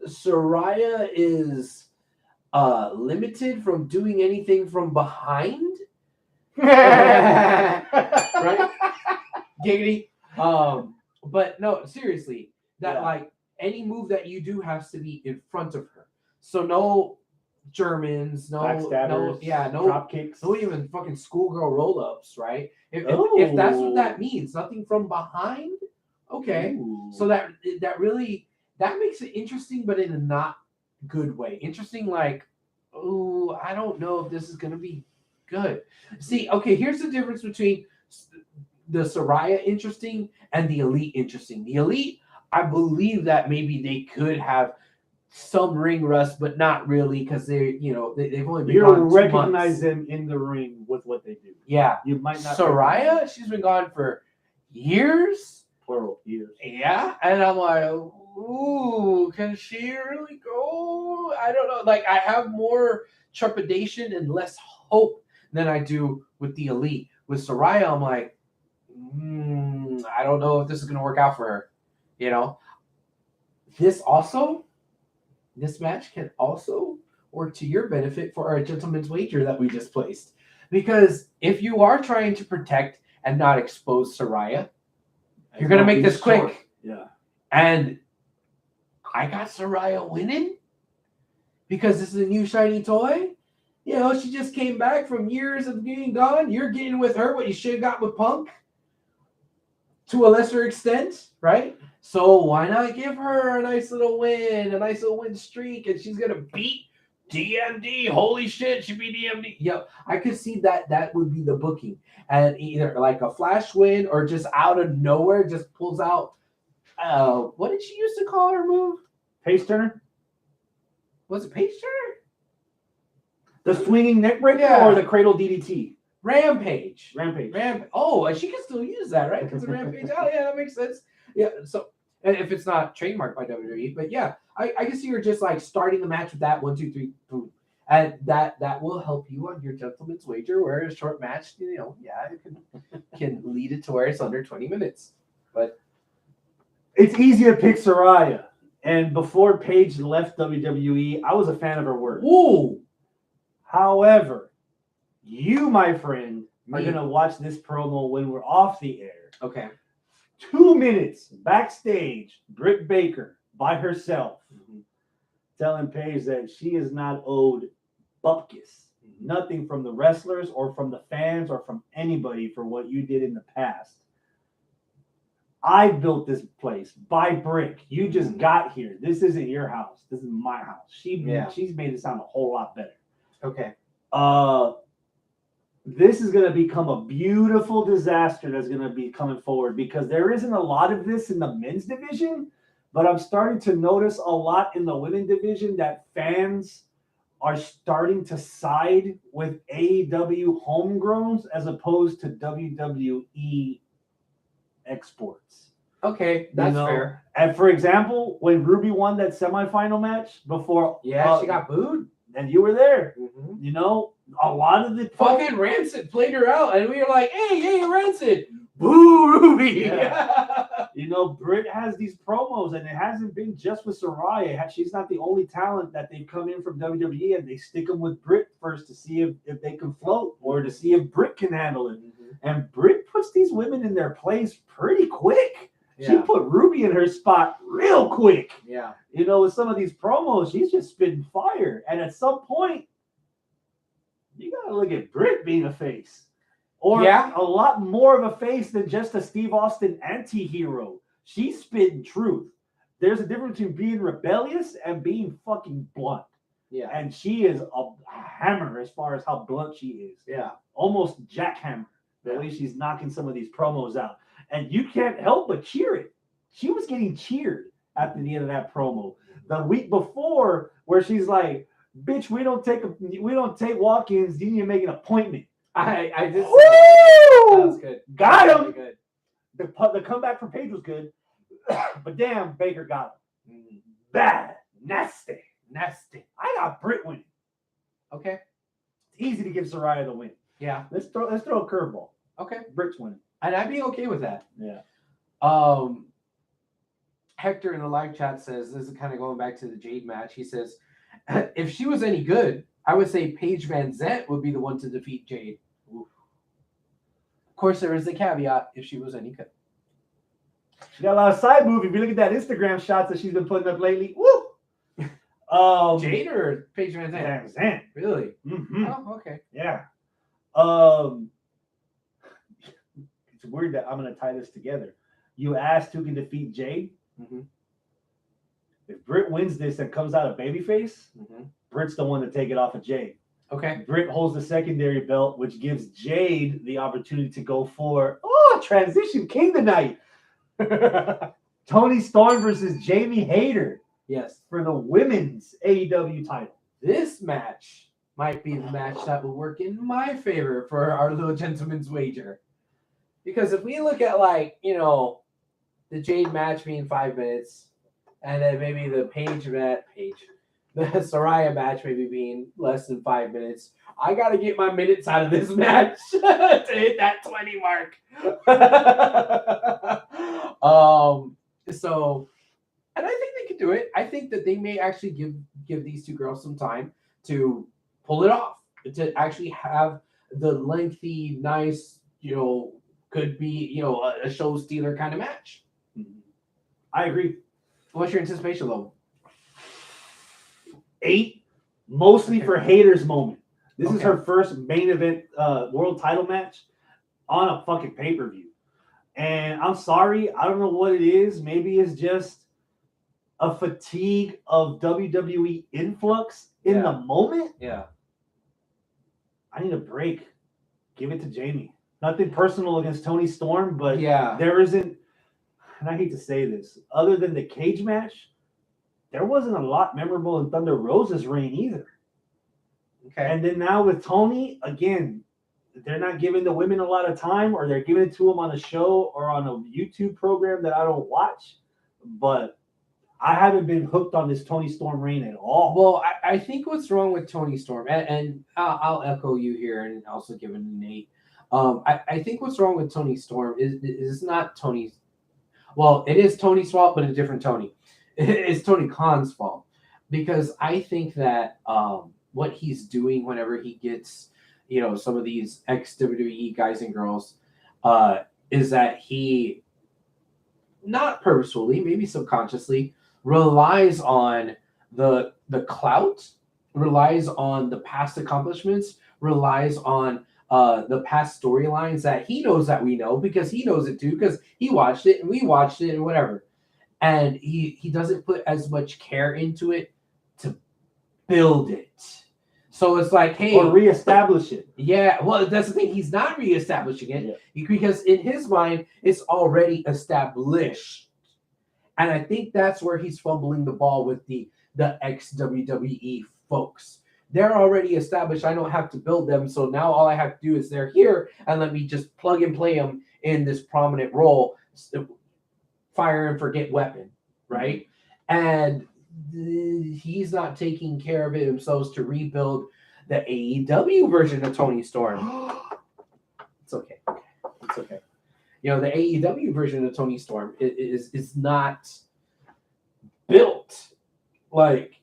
Saraya is limited from doing anything from behind. Right? Giggity. But no, seriously, that like any move that you do has to be in front of her. So no Germans, no drop kicks, no even fucking schoolgirl roll-ups, right? If that's what that means, nothing from behind. Okay. Ooh. So that makes it interesting, but in a not good way. Interesting, like, oh, I don't know if this is gonna be good. See, okay, here's the difference between the Saraya interesting and the Elite interesting. The Elite, I believe that maybe they could have some ring rust, but not really, because they've only been gone 2 months. You recognize them in the ring with what they do. Yeah. You might not. Saraya, she's been gone for years. Plural years. Yeah. And I'm like, ooh, can she really go? I don't know. Like, I have more trepidation and less hope than I do with the Elite. With Saraya, I'm like, I don't know if this is going to work out for her. This match can also work to your benefit for our gentleman's wager that we just placed. Because if you are trying to protect and not expose Saraya, you're going to make this quick. Yeah. And I got Saraya winning because this is a new shiny toy. She just came back from years of being gone. You're getting with her what you should have got with Punk to a lesser extent, right? So why not give her a nice little win streak, and she's going to beat DMD. Holy shit, she beat DMD. Yep, I could see that would be the booking. And either like a flash win or just out of nowhere just pulls out, what did she used to call her move? Pace turner? Was it Pace turner? The swinging neck breaker or the cradle DDT? Rampage. Oh, and she can still use that, right? Because the Rampage. Oh, yeah, that makes sense. Yeah, so if it's not trademarked by WWE, but yeah, I can see her just like starting the match with that 1, 2, 3, boom, and that will help you on your gentleman's wager. Where a short match, it can lead it to where it's under 20 minutes. But it's easy to pick Saraya, and before Paige left WWE, I was a fan of her work. Ooh. However, you, my friend, are going to watch this promo when we're off the air. Okay. 2 minutes backstage, Britt Baker by herself, telling Paige that she is not owed bupkis. Nothing from the wrestlers or from the fans or from anybody for what you did in the past. I built this place by brick. You just got here. This isn't your house. This is my house. She's made it sound a whole lot better. Okay. This is going to become a beautiful disaster that's going to be coming forward because there isn't a lot of this in the men's division, but I'm starting to notice a lot in the women's division that fans are starting to side with AEW homegrowns as opposed to WWE exports. Okay, that's fair. And for example, when Ruby won that semifinal match before... Yeah, she got booed. And you were there. A lot of the fucking Rancid played her out, and we were like, "Hey, Rancid, Boo, Ruby. Yeah. You know, Britt has these promos, and it hasn't been just with Saraya. She's not the only talent that they've come in from WWE, and they stick them with Britt first to see if they can float or to see if Britt can handle it. And Britt puts these women in their place pretty quick. Yeah. She put Ruby in her spot real quick. Yeah. You know, with some of these promos, she's just spitting fire. And at some point, you got to look at Britt being a face. Or a lot more of a face than just a Steve Austin anti-hero. She's spitting truth. There's a difference between being rebellious and being fucking blunt. Yeah. And she is a hammer as far as how blunt she is. Yeah. Almost jackhammer. The way she's knocking some of these promos out. And you can't help but cheer it. She was getting cheered at the end of that promo. The week before, where she's like, bitch, we don't take walk-ins, you need to make an appointment. I just that was good. Got him. Really good. The comeback from Paige was good, but damn, Baker got him. Bad, nasty. I got Britt winning. Okay, it's easy to give Saraya the win. Yeah, let's throw a curveball. Okay, Britt's winning, and I'd be okay with that. Yeah. Hector in the live chat says, this is kind of going back to the Jade match. He says, if she was any good, I would say Paige Van Zant would be the one to defeat Jade. Oof. Of course, there is the caveat, if she was any good. She got a lot of side move. If you look at that Instagram shots that she's been putting up lately, woo! Jade or Paige Van Zant? Van Zant. Really? Mm-hmm. Oh, okay. Yeah. It's weird that I'm going to tie this together. You asked who can defeat Jade. Mm-hmm. If Britt wins this and comes out a babyface, Britt's the one to take it off of Jade. Okay. Britt holds the secondary belt, which gives Jade the opportunity to go for transition king tonight. Toni Storm versus Jamie Hayter. Yes. For the women's AEW title. This match might be the match that will work in my favor for our little gentleman's wager. Because if we look at the Jade match being 5 minutes, and then maybe the the Saraya match maybe being less than 5 minutes, I got to get my minutes out of this match to hit that 20 mark. And I think they could do it. I think that they may actually give these two girls some time to pull it off, to actually have the lengthy, nice, could be, a show stealer kind of match. I agree. What's your anticipation level? 8, mostly for Hayter's moment. This is her first main event world title match on a fucking pay-per-view. And I'm sorry, I don't know what it is. Maybe it's just a fatigue of WWE influx in the moment. Yeah. I need a break. Give it to Jamie. Nothing personal against Toni Storm, but yeah, there isn't, and I hate to say this, other than the cage match, there wasn't a lot memorable in Thunder Rosa's reign either. Okay. And then now with Toni, again, they're not giving the women a lot of time, or they're giving it to them on a show or on a YouTube program that I don't watch. But I haven't been hooked on this Toni Storm reign at all. Well, I think what's wrong with Toni Storm, and I'll echo you here and also give it an 8. I think what's wrong with Toni Storm is not Tony's. Well, it is Tony's fault, but a different Tony. It's Tony Khan's fault, because I think that what he's doing whenever he gets, some of these ex-WWE guys and girls, is that he, not purposefully, maybe subconsciously, relies on the clout, relies on the past accomplishments, relies on the past storylines that he knows that we know, because he knows it too, because he watched it and we watched it and whatever. And he doesn't put as much care into it to build it. So it's like, hey, or reestablish it. Yeah, well, that's the thing. He's not reestablishing it because in his mind, it's already established. And I think that's where he's fumbling the ball with the ex-WWE folks. They're already established. I don't have to build them. So now all I have to do is they're here, and let me just plug and play them in this prominent role, fire and forget weapon, right? And he's not taking care of it himself to rebuild the AEW version of Toni Storm. It's okay. It's okay. the AEW version of Tony Storm is not built like.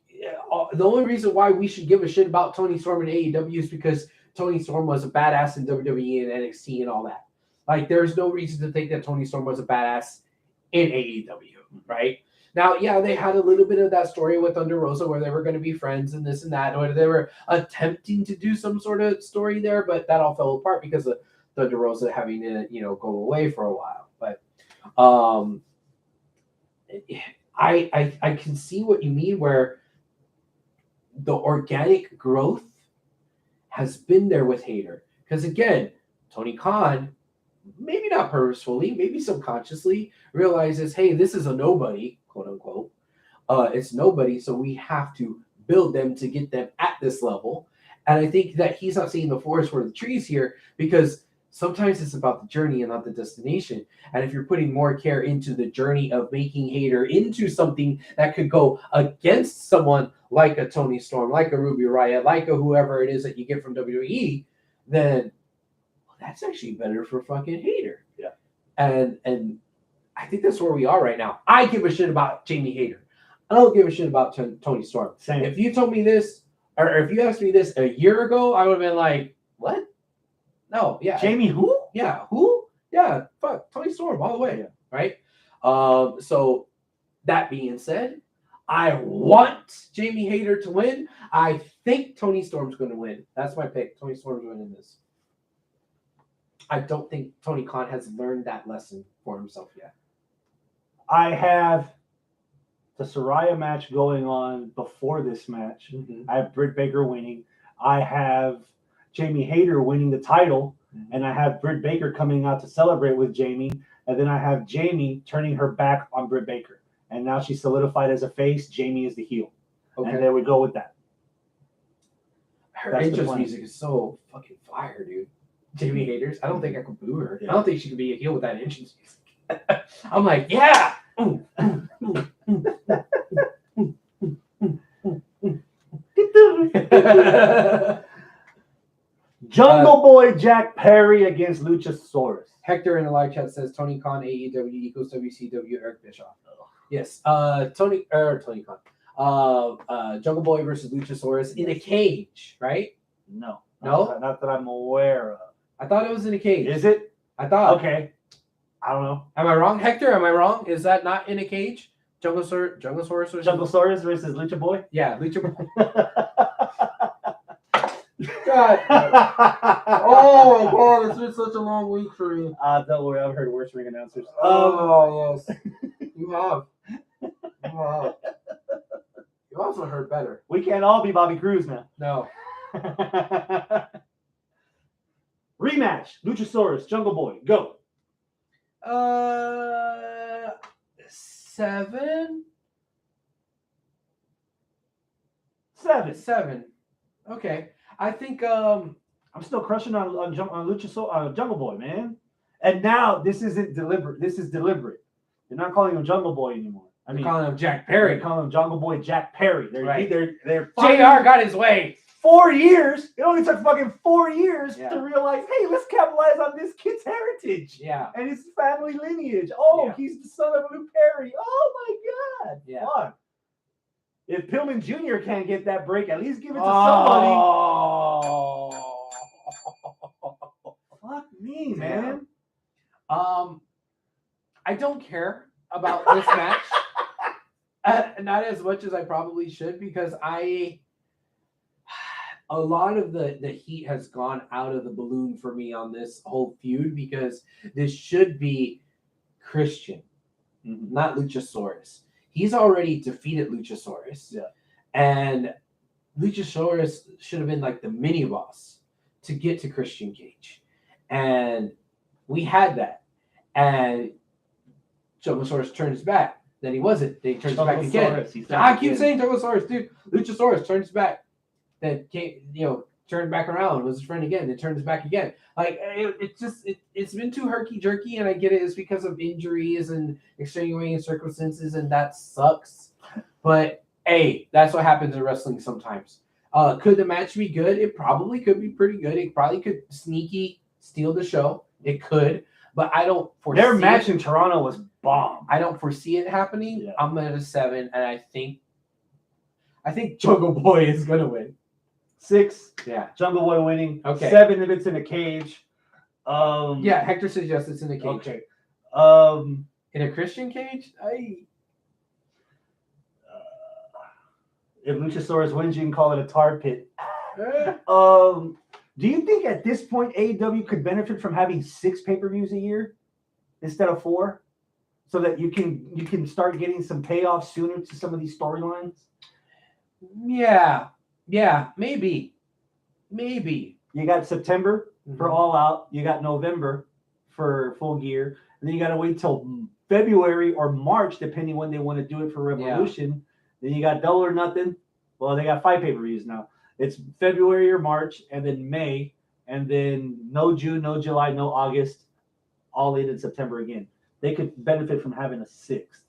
The only reason why we should give a shit about Tony Storm in AEW is because Tony Storm was a badass in WWE and NXT and all that. Like, there's no reason to think that Tony Storm was a badass in AEW, right? Now, yeah, they had a little bit of that story with Thunder Rosa where they were going to be friends and this and that, or they were attempting to do some sort of story there, but that all fell apart because of Thunder Rosa having to, go away for a while. But I can see what you mean, where the organic growth has been there with Hayter. Because again, Tony Khan, maybe not purposefully, maybe subconsciously, realizes, hey, this is a nobody, quote unquote. It's nobody, so we have to build them to get them at this level. And I think that he's not seeing the forest for the trees here, because sometimes it's about the journey and not the destination. And if you're putting more care into the journey of making Hayter into something that could go against someone like a Tony Storm, like a Ruby Riott, like a whoever it is that you get from WWE, then that's actually better for fucking Hayter. Yeah. And I think that's where we are right now. I give a shit about Jamie Hayter. I don't give a shit about Tony Storm. Same. If you told me this, or if you asked me this a year ago, I would have been like, what? No, yeah. Jamie who? Yeah, who? Yeah, fuck, Tony Storm all the way, right? So that being said, I want Jamie Hayter to win. I think Tony Storm's going to win. That's my pick. Tony Storm's winning this. I don't think Tony Khan has learned that lesson for himself yet. I have the Saraya match going on before this match. Mm-hmm. I have Britt Baker winning. I have Jamie Hayter winning the title. Mm-hmm. And I have Britt Baker coming out to celebrate with Jamie. And then I have Jamie turning her back on Britt Baker. And now she's solidified as a face. Jamie is the heel. Okay. And there we go with that. Her entrance music is so fucking fire, dude. Jamie Hayter's. I don't think I could boo her. Yeah. I don't think she could be a heel with that entrance music. I'm like, yeah. Jungle Boy Jack Perry against Luchasaurus. Hector in the live chat says Tony Khan AEW equals WCW Eric Bischoff. Yes. Tony Khan. Jungle Boy versus Luchasaurus in a cage, right? No. No? Not that I'm aware of. I thought it was in a cage. Is it? I thought. Okay. I don't know. Am I wrong, Hector? Am I wrong? Is that not in a cage? Junglesaurus versus Lucha Boy? Yeah, Lucha Boy. God. Oh my God, it's been such a long week for me. Don't worry, I've heard worse ring announcers. Yes. You have. You also heard better. We can't all be Bobby Cruz now. No. Rematch. Luchasaurus, Jungle Boy, go. 7. 7. Okay. I think I'm still crushing on Jungle Boy, man. And now this isn't deliberate. This is deliberate. They're not calling him Jungle Boy anymore. I mean, calling him Jack Perry. They're calling him Jungle Boy Jack Perry. They're JR got his way. 4 years. It only took fucking 4 years to realize, hey, let's capitalize on this kid's heritage. Yeah. And his family lineage. Oh, he's the son of Luke Perry. Oh my God. Yeah. Fuck. If Pillman Jr. can't get that break, at least give it to somebody. Fuck me, man. I don't care about this match. Not as much as I probably should, because a lot of the heat has gone out of the balloon for me on this whole feud, because this should be Christian, not Luchasaurus. He's already defeated Luchasaurus. Yeah. And Luchasaurus should have been like the mini boss to get to Christian Cage. And we had that. And Jungosaurus turns back. Then he wasn't. Then he turns back again. I keep saying Jungosaurus, dude. Luchasaurus turns back. Then turned back around, was his friend again, then turns back again. Like it's been too herky jerky, and I get it. It's because of injuries and extenuating circumstances, and that sucks. But hey, that's what happens in wrestling sometimes. Could the match be good? It probably could be pretty good. It probably could sneaky steal the show. It could. but I don't foresee their match in Toronto was bomb. I don't foresee it happening. Yeah. I'm at a 7, and I think Jungle Boy is gonna win. 6. Yeah. Jungle Boy winning. Okay. 7 if it's in a cage. Yeah, Hector suggests it's in a cage. Okay. In a Christian cage? If Luchasaurus wins, you can call it a tar pit. Do you think at this point AEW could benefit from having 6 pay-per-views a year instead of 4, so that you can start getting some payoff sooner to some of these storylines? Yeah, maybe. You got September for All Out. You got November for Full Gear, and then you got to wait till February or March, depending when they want to do it for Revolution. Yeah. Then you got Double or Nothing. Well, they got 5 pay-per-views now. It's February or March, and then May, and then no June, no July, no August, all late in September again. They could benefit from having a 6th.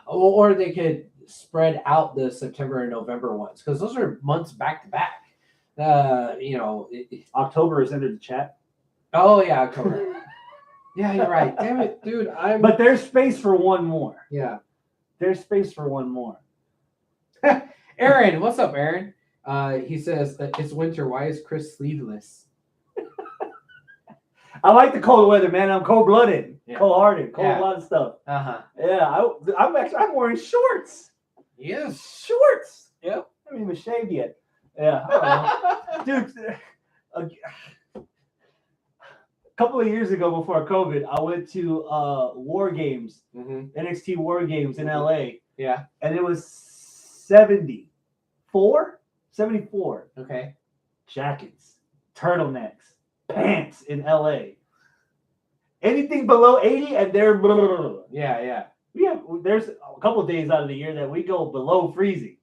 Or they could spread out the September and November ones, because those are months back to back. October is entered the chat. Oh yeah, October. Yeah, you're right. Damn it, dude. But there's space for one more. Yeah. There's space for one more. Aaron, what's up, Aaron? He says, it's winter. Why is Chris sleeveless? I like the cold weather, man. I'm cold-blooded, cold-hearted, cold-blooded stuff. Yeah, I'm wearing shorts. Yes, shorts. Yep. I haven't even shaved yet. Yeah, I don't know. Dude. A couple of years ago, before COVID, I went to War Games, NXT War Games in LA. Yeah, and it was 74. Okay. Jackets, turtlenecks, pants in LA. Anything below 80, and they're blah, blah, blah. Yeah. There's a couple of days out of the year that we go below freezing.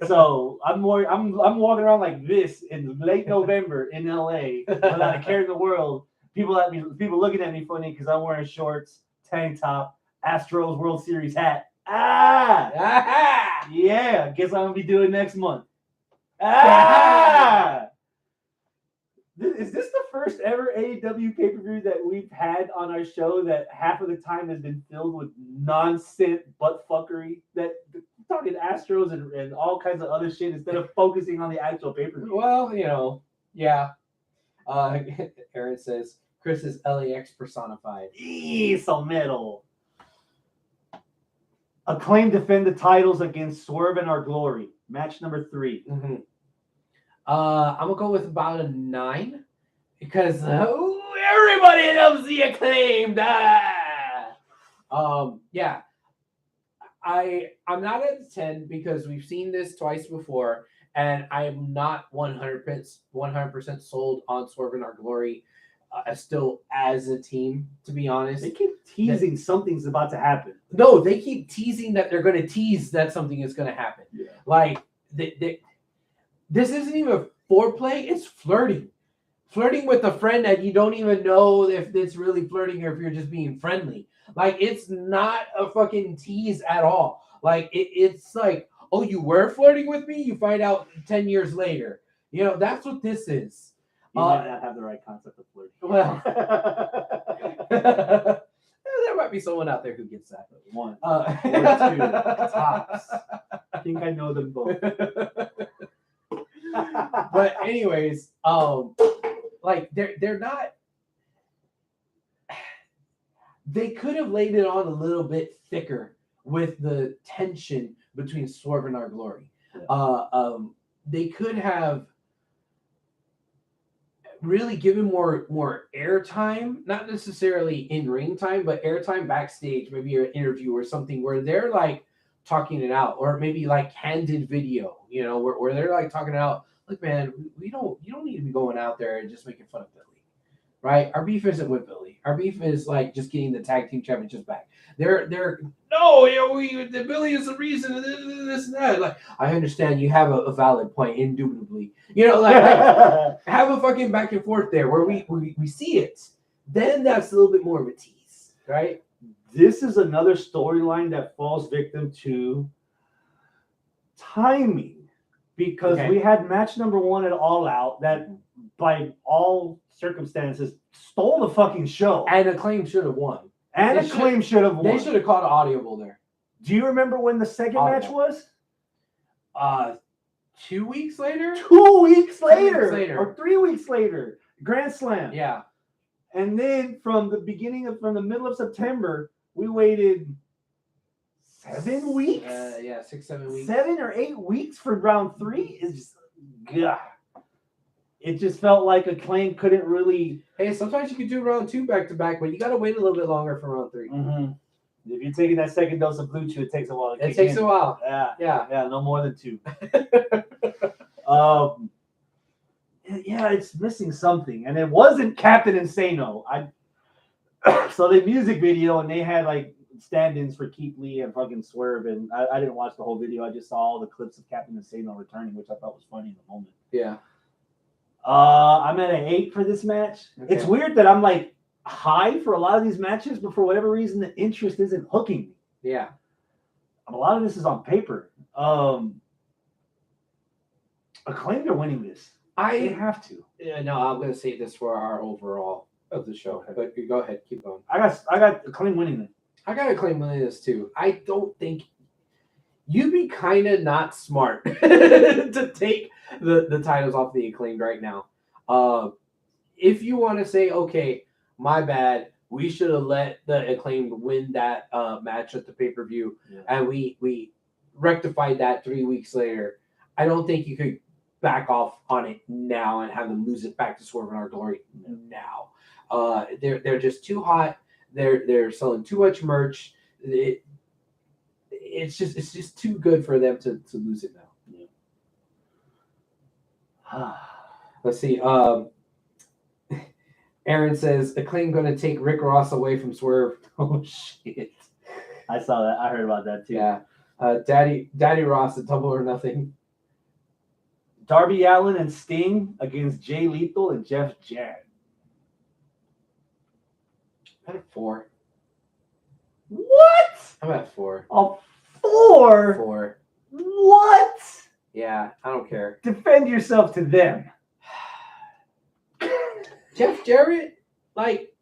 So I'm walking around like this in late November in LA without a care in the world. People looking at me funny because I'm wearing shorts, tank top, Astros World Series hat. Yeah, guess I'm gonna be doing next month. Is this the first ever AEW pay-per-view that we've had on our show that half of the time has been filled with nonsense butt fuckery? That talking Astros and all kinds of other shit instead of focusing on the actual pay-per-view. Well, yeah. Aaron says Chris is LAX personified. So metal. Acclaim defend the titles against Swerve and Our Glory. Match number 3. I'm gonna go with about a 9 because everybody loves the Acclaimed. Yeah. I'm not at a 10 because we've seen this twice before, and I am not 100% sold on Swerve and Our Glory still as a team, to be honest. They keep teasing something's about to happen. No, they keep teasing that they're going to tease that something is going to happen. Yeah. Like, this isn't even foreplay, it's flirting. Flirting with a friend that you don't even know if it's really flirting or if you're just being friendly. Like, it's not a fucking tease at all. Like, it's like, oh, you were flirting with me? You find out 10 years later. That's what this is. You might not have the right concept of flirting. Well, there might be someone out there who gets that. 1 or 2 tops. I think I know them both. But anyways, like they're not. They could have laid it on a little bit thicker with the tension between Swerve and Our Glory. Yeah. They could have really given more airtime, not necessarily in ring time, but airtime backstage, maybe an interview or something where they're like talking it out, or maybe like candid video, where they're like talking it out. Look, man, you don't need to be going out there and just making fun of Billy, right? Our beef isn't with Billy. Our beef is like just getting the tag team championships back. The Billy is the reason, this and that. Like, I understand you have a valid point, indubitably. Like have a fucking back and forth there where we see it. Then that's a little bit more of a tease, right? This is another storyline that falls victim to timing. because we had match number 1 at All Out that, by all circumstances, stole the fucking show. And Acclaim should have won. And Acclaim should have won. They should have called an audible there. Do you remember when the second match was? 2 weeks later? 2 weeks later. Or 3 weeks later. Grand Slam. Yeah. And then from the middle of September, we waited 7 weeks? 6, 7 weeks. 7 or 8 weeks for round 3 is just, God. It just felt like Acclaim couldn't really. Hey, sometimes you can do round 2 back to back, but you got to wait a little bit longer for round 3. Mm-hmm. If you're taking that second dose of Blue Chew, it takes a while. It takes a while. Yeah, no more than 2. Yeah, it's missing something, and it wasn't Captain Insano. So the music video, and they had like stand-ins for Keith Lee and fucking Swerve, and I didn't watch the whole video. I just saw all the clips of Captain Insano returning, which I thought was funny in the moment. Yeah. I'm at an 8 for this match. Okay. It's weird that I'm like high for a lot of these matches, but for whatever reason, the interest isn't hooking me. Yeah. A lot of this is on paper. Acclaimed are winning this. They have to. Yeah, no, I'm going to save this for our overall of the show. Okay. But go ahead, keep going. I got Acclaimed winning this. I got Acclaimed winning this too. I don't think you'd be kind of not smart to take the titles off the Acclaimed right now. If you want to say, okay, my bad, we should have let the Acclaimed win that match at the pay-per-view, and we rectified that 3 weeks later. I don't think you could back off on it now and have them lose it back to Swerve in Our Glory now. They're just too hot. They're selling too much merch. It's just too good for them to lose it now. Yeah. Let's see. Aaron says, Acclaim going to take Rick Ross away from Swerve. Oh, shit. I saw that. I heard about that, too. Yeah. Daddy Ross at Double or Nothing. Darby Allin and Sting against Jay Lethal and Jeff Jarrett. I'm at 4. What? I'm at 4. Oh, 4? 4. What? Yeah, I don't care. Defend yourself to them. Jeff Jarrett, like,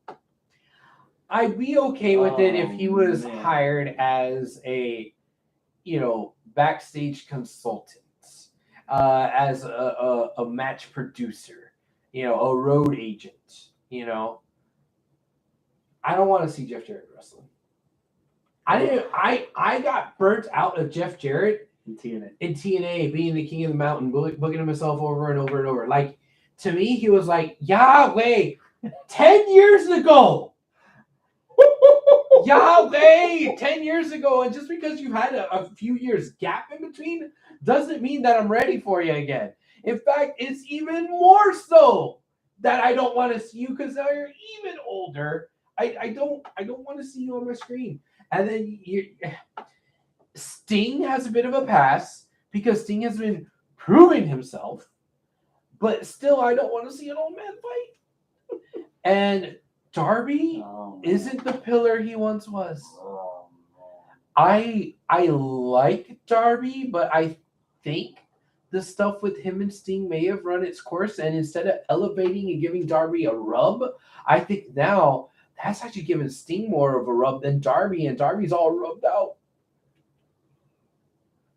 I'd be okay with it if he was hired as a, backstage consultant, as a match producer, a road agent, I don't want to see Jeff Jarrett wrestling. I got burnt out of Jeff Jarrett in TNA being the king of the mountain, booking himself over and over and over. Like, to me, he was like, Yahweh, 10 years ago. Yahweh, 10 years ago. And just because you've had a few years gap in between doesn't mean that I'm ready for you again. In fact, it's even more so that I don't want to see you because now you're even older. I don't want to see you on my screen. And then Sting has a bit of a pass because Sting has been proving himself. But still, I don't want to see an old man fight. And Darby isn't the pillar he once was. I like Darby, but I think the stuff with him and Sting may have run its course. And instead of elevating and giving Darby a rub, I think now that's actually giving Sting more of a rub than Darby. And Darby's all rubbed out.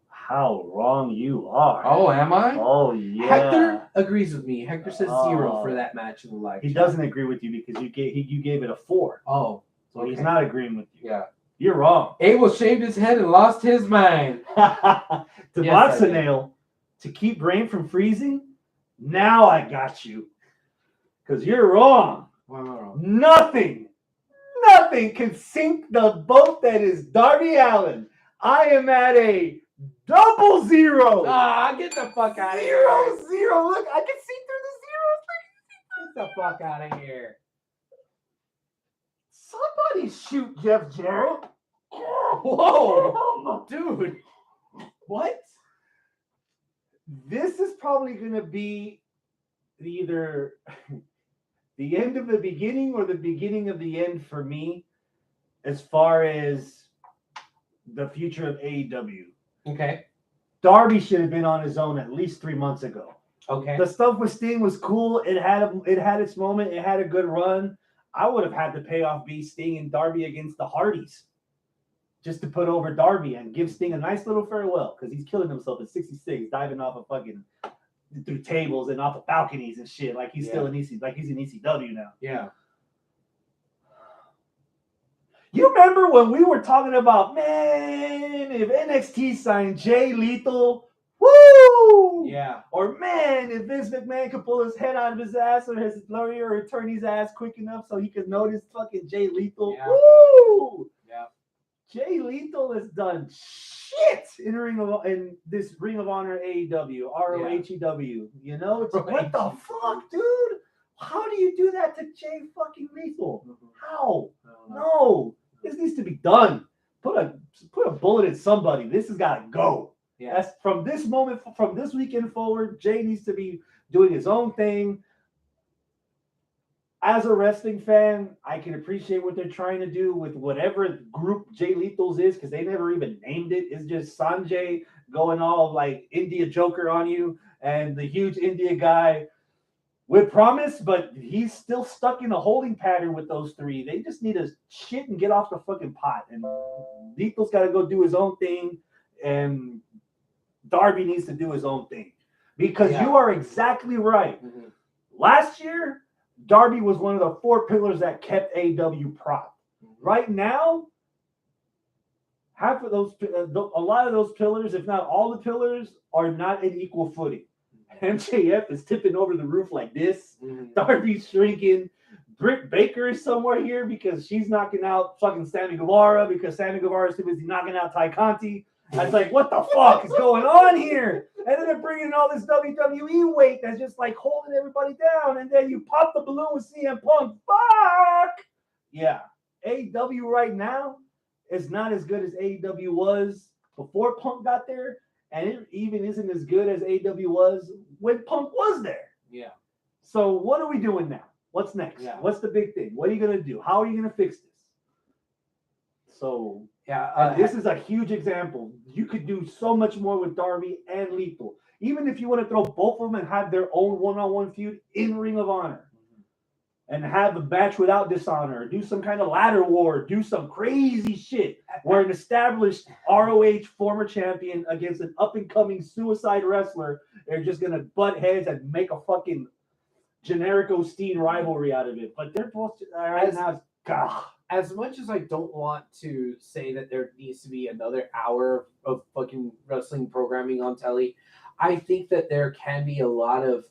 How wrong you are. Oh, am I? Oh, yeah. Hector agrees with me. Hector says 0 for that match in the live. He doesn't agree with you because you gave it a 4. Oh. So okay. He's not agreeing with you. Yeah. You're wrong. Abel shaved his head and lost his mind. To box a nail, to keep brain from freezing, now I got you. Because you're wrong. Why am I wrong? Nothing can sink the boat that is Darby Allin. I am at a 0. Get the fuck out of here. 0. Look, I can see through the zeros. Get the fuck out of here. Somebody shoot Jeff Jarrett. Whoa. Dude. What? This is probably going to be either the end of the beginning or the beginning of the end for me as far as the future of AEW. Okay. Darby should have been on his own at least 3 months ago. Okay. The stuff with Sting was cool. It had its moment. It had a good run. I would have had the payoff be Sting and Darby against the Hardys, just to put over Darby and give Sting a nice little farewell, because he's killing himself at 66, diving off of fucking through tables and off of balconies and shit, like he's still in EC, like he's in ECW now. Yeah. You remember when we were talking about, man, if NXT signed Jay Lethal, woo! Yeah. Or man, if Vince McMahon could pull his head out of his ass, or his lawyer or attorney's ass quick enough so he could notice fucking Jay Lethal, woo! Yeah. Jay Lethal has done shit in this Ring of Honor AEW, ROHEW. You know, it's like, what the fuck, dude? How do you do that to Jay fucking Lethal? How? No, this needs to be done. Put a bullet in somebody. This has got to go. Yeah. That's from this moment, from this weekend forward. Jay needs to be doing his own thing. As a wrestling fan, I can appreciate what they're trying to do with whatever group Jay Lethal's is, because they never even named it. It's just Sanjay going all like India Joker on you and the huge India guy with promise, but he's still stuck in a holding pattern with those three. They just need to shit and get off the fucking pot. And Lethal's got to go do his own thing, and Darby needs to do his own thing. Because you are exactly right. Mm-hmm. Last year, Darby was one of the 4 pillars that kept AEW prop. Mm-hmm. Right now, half of those, a lot of those pillars, if not all the pillars, are not in equal footing. MJF is tipping over the roof like this. Mm-hmm. Darby's shrinking. Britt Baker is somewhere here because she's knocking out fucking Sammy Guevara, because Sammy Guevara is too busy knocking out Ty Conti. I was like, what the fuck is going on here? And then they're bringing in all this WWE weight that's just like holding everybody down. And then you pop the balloon with CM Punk. Fuck! Yeah. AEW right now is not as good as AEW was before Punk got there. And it even isn't as good as AEW was when Punk was there. Yeah. So what are we doing now? What's next? Yeah. What's the big thing? What are you going to do? How are you going to fix this? So... this is a huge example. You could do so much more with Darby and Lethal. Even if you want to throw both of them and have their own one-on-one feud in Ring of Honor, and have a match without dishonor, do some kind of ladder war, do some crazy shit where an established ROH former champion against an up-and-coming suicide wrestler, they're just going to butt heads and make a fucking generic Osteen rivalry out of it. But they're both right now. God. As much as I don't want to say that there needs to be another hour of fucking wrestling programming on telly, I think that there can be a lot of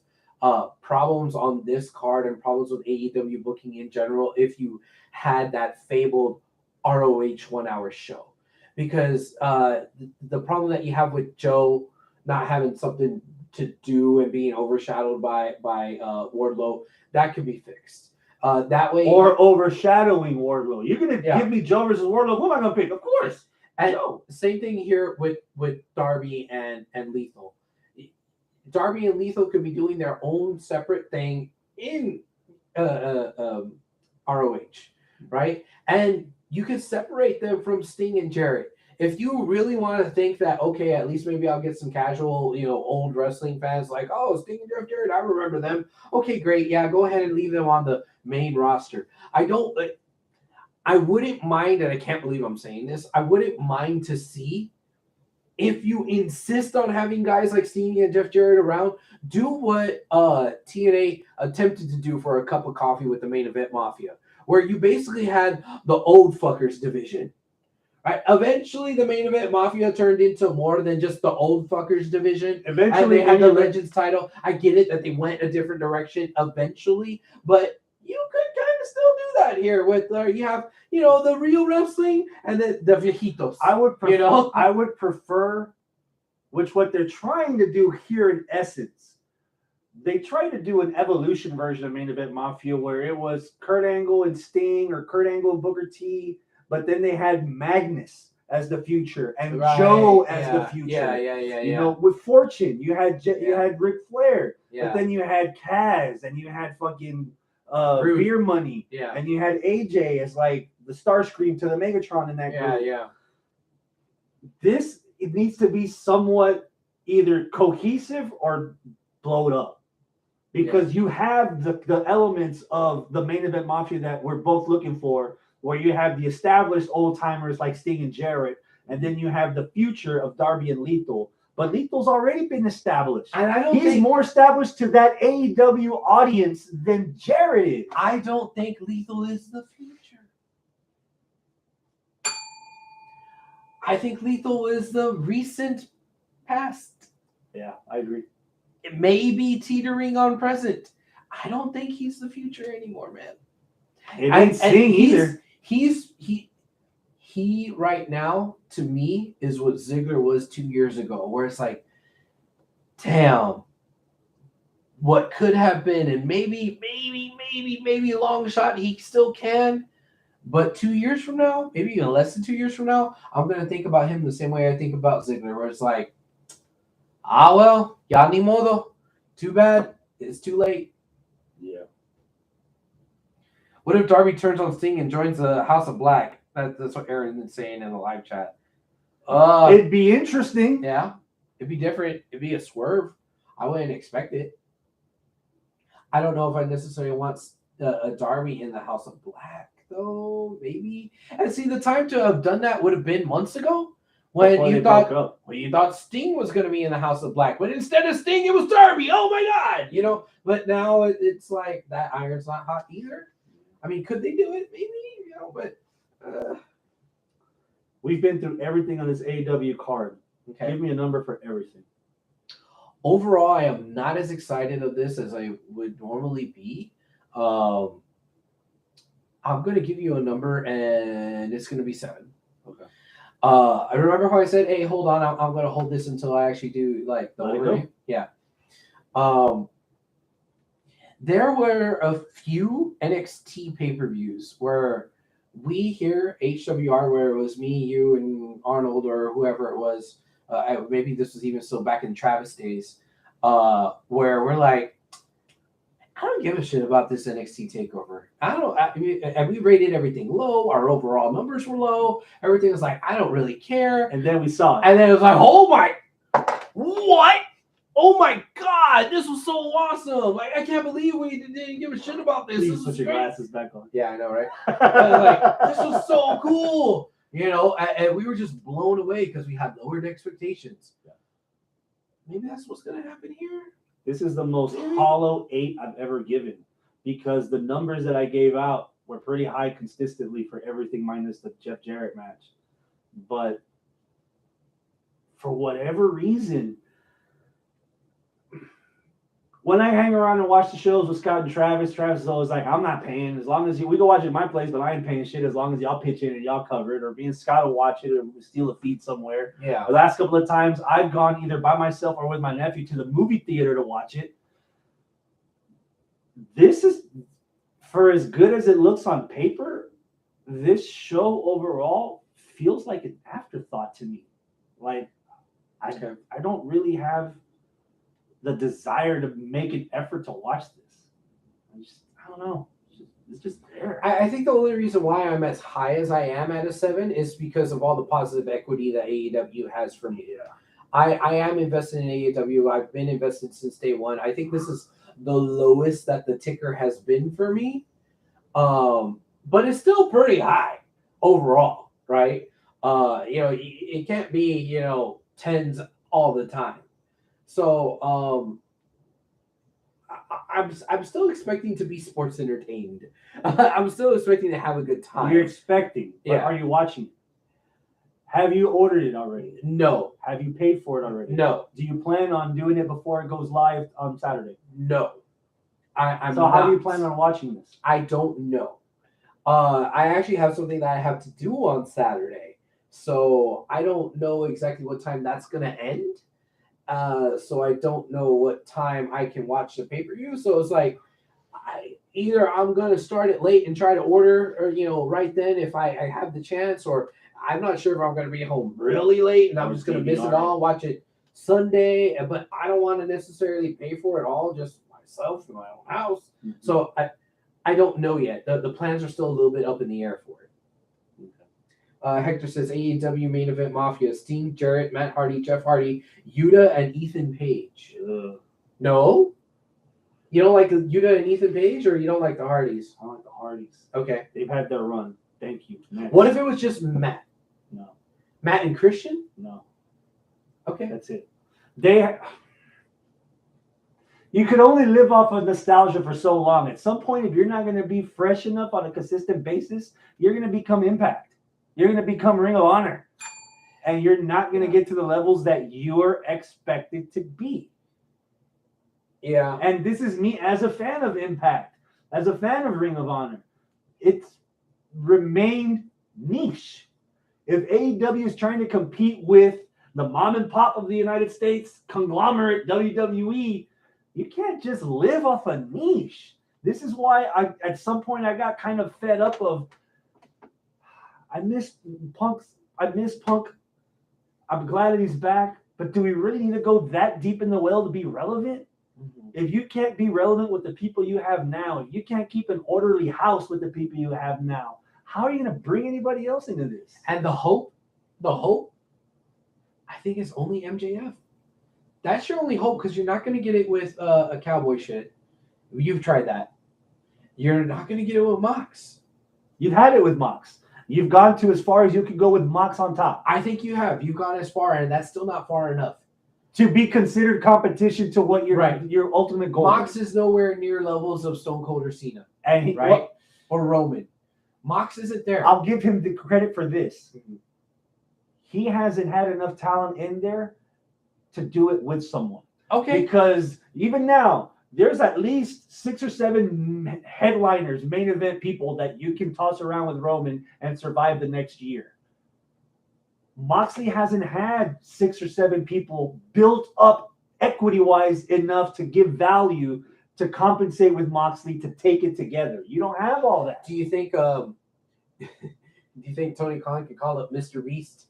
problems on this card and problems with AEW booking in general if you had that fabled ROH 1 hour show. Because the problem that you have with Joe not having something to do and being overshadowed by Wardlow, that could be fixed. That way, or overshadowing Wardlow. You're gonna give me Joe versus Wardlow. Who am I gonna pick? Of course. And Joe. Same thing here with Darby and Lethal. Darby and Lethal could be doing their own separate thing in ROH, right? And you could separate them from Sting and Jarrett. If you really want to think that, okay, at least maybe I'll get some casual, old wrestling fans like, oh, Sting and Jeff Jarrett, I remember them. Okay, great. Yeah, go ahead and leave them on the main roster. I wouldn't mind, and I can't believe I'm saying this, I wouldn't mind to see if you insist on having guys like Sting and Jeff Jarrett around, do what TNA attempted to do for a cup of coffee with the Main Event Mafia, where you basically had the old fuckers division. Right. Eventually, the Main Event Mafia turned into more than just the old fuckers division. Eventually, they had the Legends title. I get it that they went a different direction eventually, but you could kind of still do that here with you have the real wrestling and the viejitos. I would prefer, which what they're trying to do here in essence. They tried to do an evolution version of Main Event Mafia where it was Kurt Angle and Sting or Kurt Angle and Booker T. But then they had Magnus as the future and Joe as the future. Yeah. With Fortune, you had Ric Flair, but then you had Kaz and you had fucking Beer Money, and you had AJ as like the Starscream to the Megatron in that group. Yeah. It needs to be somewhat either cohesive or blow it up. Because you have the elements of the main event mafia that we're both looking for, where you have the established old timers like Sting and Jarrett, and then you have the future of Darby and Lethal. But Lethal's already been established. And he's more established to that AEW audience than Jarrett is. I don't think Lethal is the future. I think Lethal is the recent past. Yeah, I agree. It may be teetering on present. I don't think he's the future anymore, man. It ain't Sting either. He right now, to me, is what Ziggler was 2 years ago, where it's like, damn, what could have been, and maybe long shot, he still can. But 2 years from now, maybe even less than 2 years from now, I'm going to think about him the same way I think about Ziggler, where it's like, well, ya ni modo. Too bad. It's too late. Yeah. What if Darby turns on Sting and joins the House of Black? That's what Aaron is saying in the live chat. It'd be interesting. Yeah. It'd be different. It'd be a swerve. I wouldn't expect it. I don't know if I necessarily want a Darby in the House of Black, though. Maybe. And see, the time to have done that would have been months ago. When you thought Sting was going to be in the House of Black, but instead of Sting, it was Darby. Oh my God, But now it's like that iron's not hot either. I mean, could they do it? Maybe, but we've been through everything on this AEW card. Okay. Give me a number for everything. Overall, I am not as excited of this as I would normally be. I'm going to give you a number, and it's going to be 7. Okay. I remember how I said, hey, hold on, I'm going to hold this until I actually do like the overview. Yeah. There were a few NXT pay-per-views where we here, HWR, where it was me, you, and Arnold, or whoever it was, maybe this was even still back in Travis days, where we're like, I don't give a shit about this NXT takeover. And we rated everything low. Our overall numbers were low. Everything was like, I don't really care. And then we saw it. And then it was like, what? Oh my God, this was so awesome. Like, I can't believe we didn't give a shit about this. Please put your glasses back on. Yeah, I know, right? Like, this was so cool. And we were just blown away because we had lowered expectations. Yeah. Maybe that's what's going to happen here. This is the most hollow 8 I've ever given because the numbers that I gave out were pretty high consistently for everything minus the Jeff Jarrett match. But for whatever reason, when I hang around and watch the shows with Scott and Travis is always like, I'm not paying. As long as we go watch it at my place, but I ain't paying shit as long as y'all pitch in and y'all cover it, or me and Scott will watch it or steal a feed somewhere. Yeah. The last couple of times I've gone either by myself or with my nephew to the movie theater to watch it. This is, for as good as it looks on paper, this show overall feels like an afterthought to me. Like, I don't really have the desire to make an effort to watch this. I don't know. It's just there. I think the only reason why I'm as high as I am at a 7 is because of all the positive equity that AEW has for me. Yeah. I am invested in AEW. I've been invested since day one. I think this is the lowest that the ticker has been for me. But it's still pretty high overall, right? It can't be, 10s all the time. So I'm still expecting to be sports entertained. I'm still expecting to have a good time. You're expecting, but are you watching? Have you ordered it already? No. Have you paid for it already? No. Do you plan on doing it before it goes live on Saturday? No. So how do you plan on watching this? I don't know. I actually have something that I have to do on Saturday. So I don't know exactly what time that's going to end. So I don't know what time I can watch the pay-per-view. So it's like, either I'm going to start it late and try to order, or, right then if I have the chance, or I'm not sure if I'm going to be home really late and I'm just going to miss it all, watch it Sunday. But I don't want to necessarily pay for it all just myself in my own house. Mm-hmm. So I don't know yet. The plans are still a little bit up in the air for it. Hector says AEW main event Mafia: Sting, Jarrett, Matt Hardy, Jeff Hardy, Yuta, and Ethan Page. No, you don't like Yuta and Ethan Page, or you don't like the Hardys? I like the Hardys. Okay, they've had their run. Thank you. Next. What if it was just Matt? No. Matt and Christian? No. Okay, that's it. You can only live off of nostalgia for so long. At some point, if you're not going to be fresh enough on a consistent basis, you're going to become Impact. You're going to become Ring of Honor. And you're not going to get to the levels that you're expected to be. Yeah. And this is me as a fan of Impact, as a fan of Ring of Honor. It's remained niche. If AEW is trying to compete with the mom and pop of the United States conglomerate WWE, you can't just live off a niche. This is why at some point I got kind of fed up of, I miss Punk. I'm glad that he's back, but do we really need to go that deep in the well to be relevant? Mm-hmm. If you can't be relevant with the people you have now, if you can't keep an orderly house with the people you have now, how are you going to bring anybody else into this? And the hope, I think it's only MJF. That's your only hope, because you're not going to get it with a cowboy shit. You've tried that. You're not going to get it with Mox. You've had it with Mox. You've gone to as far as you can go with Mox on top. I think you have. You've gone as far, and that's still not far enough to be considered competition to what your ultimate goal. Mox is nowhere near levels of Stone Cold or Cena, and or Roman. Mox isn't there. I'll give him the credit for this. Mm-hmm. He hasn't had enough talent in there to do it with someone. Okay. Because even now, there's at least 6 or 7 headliners, main event people that you can toss around with Roman and survive the next year. Moxley hasn't had 6 or 7 people built up equity-wise enough to give value to compensate with Moxley to take it together. You don't have all that. Do you think Tony Khan could call up Mr. Beast?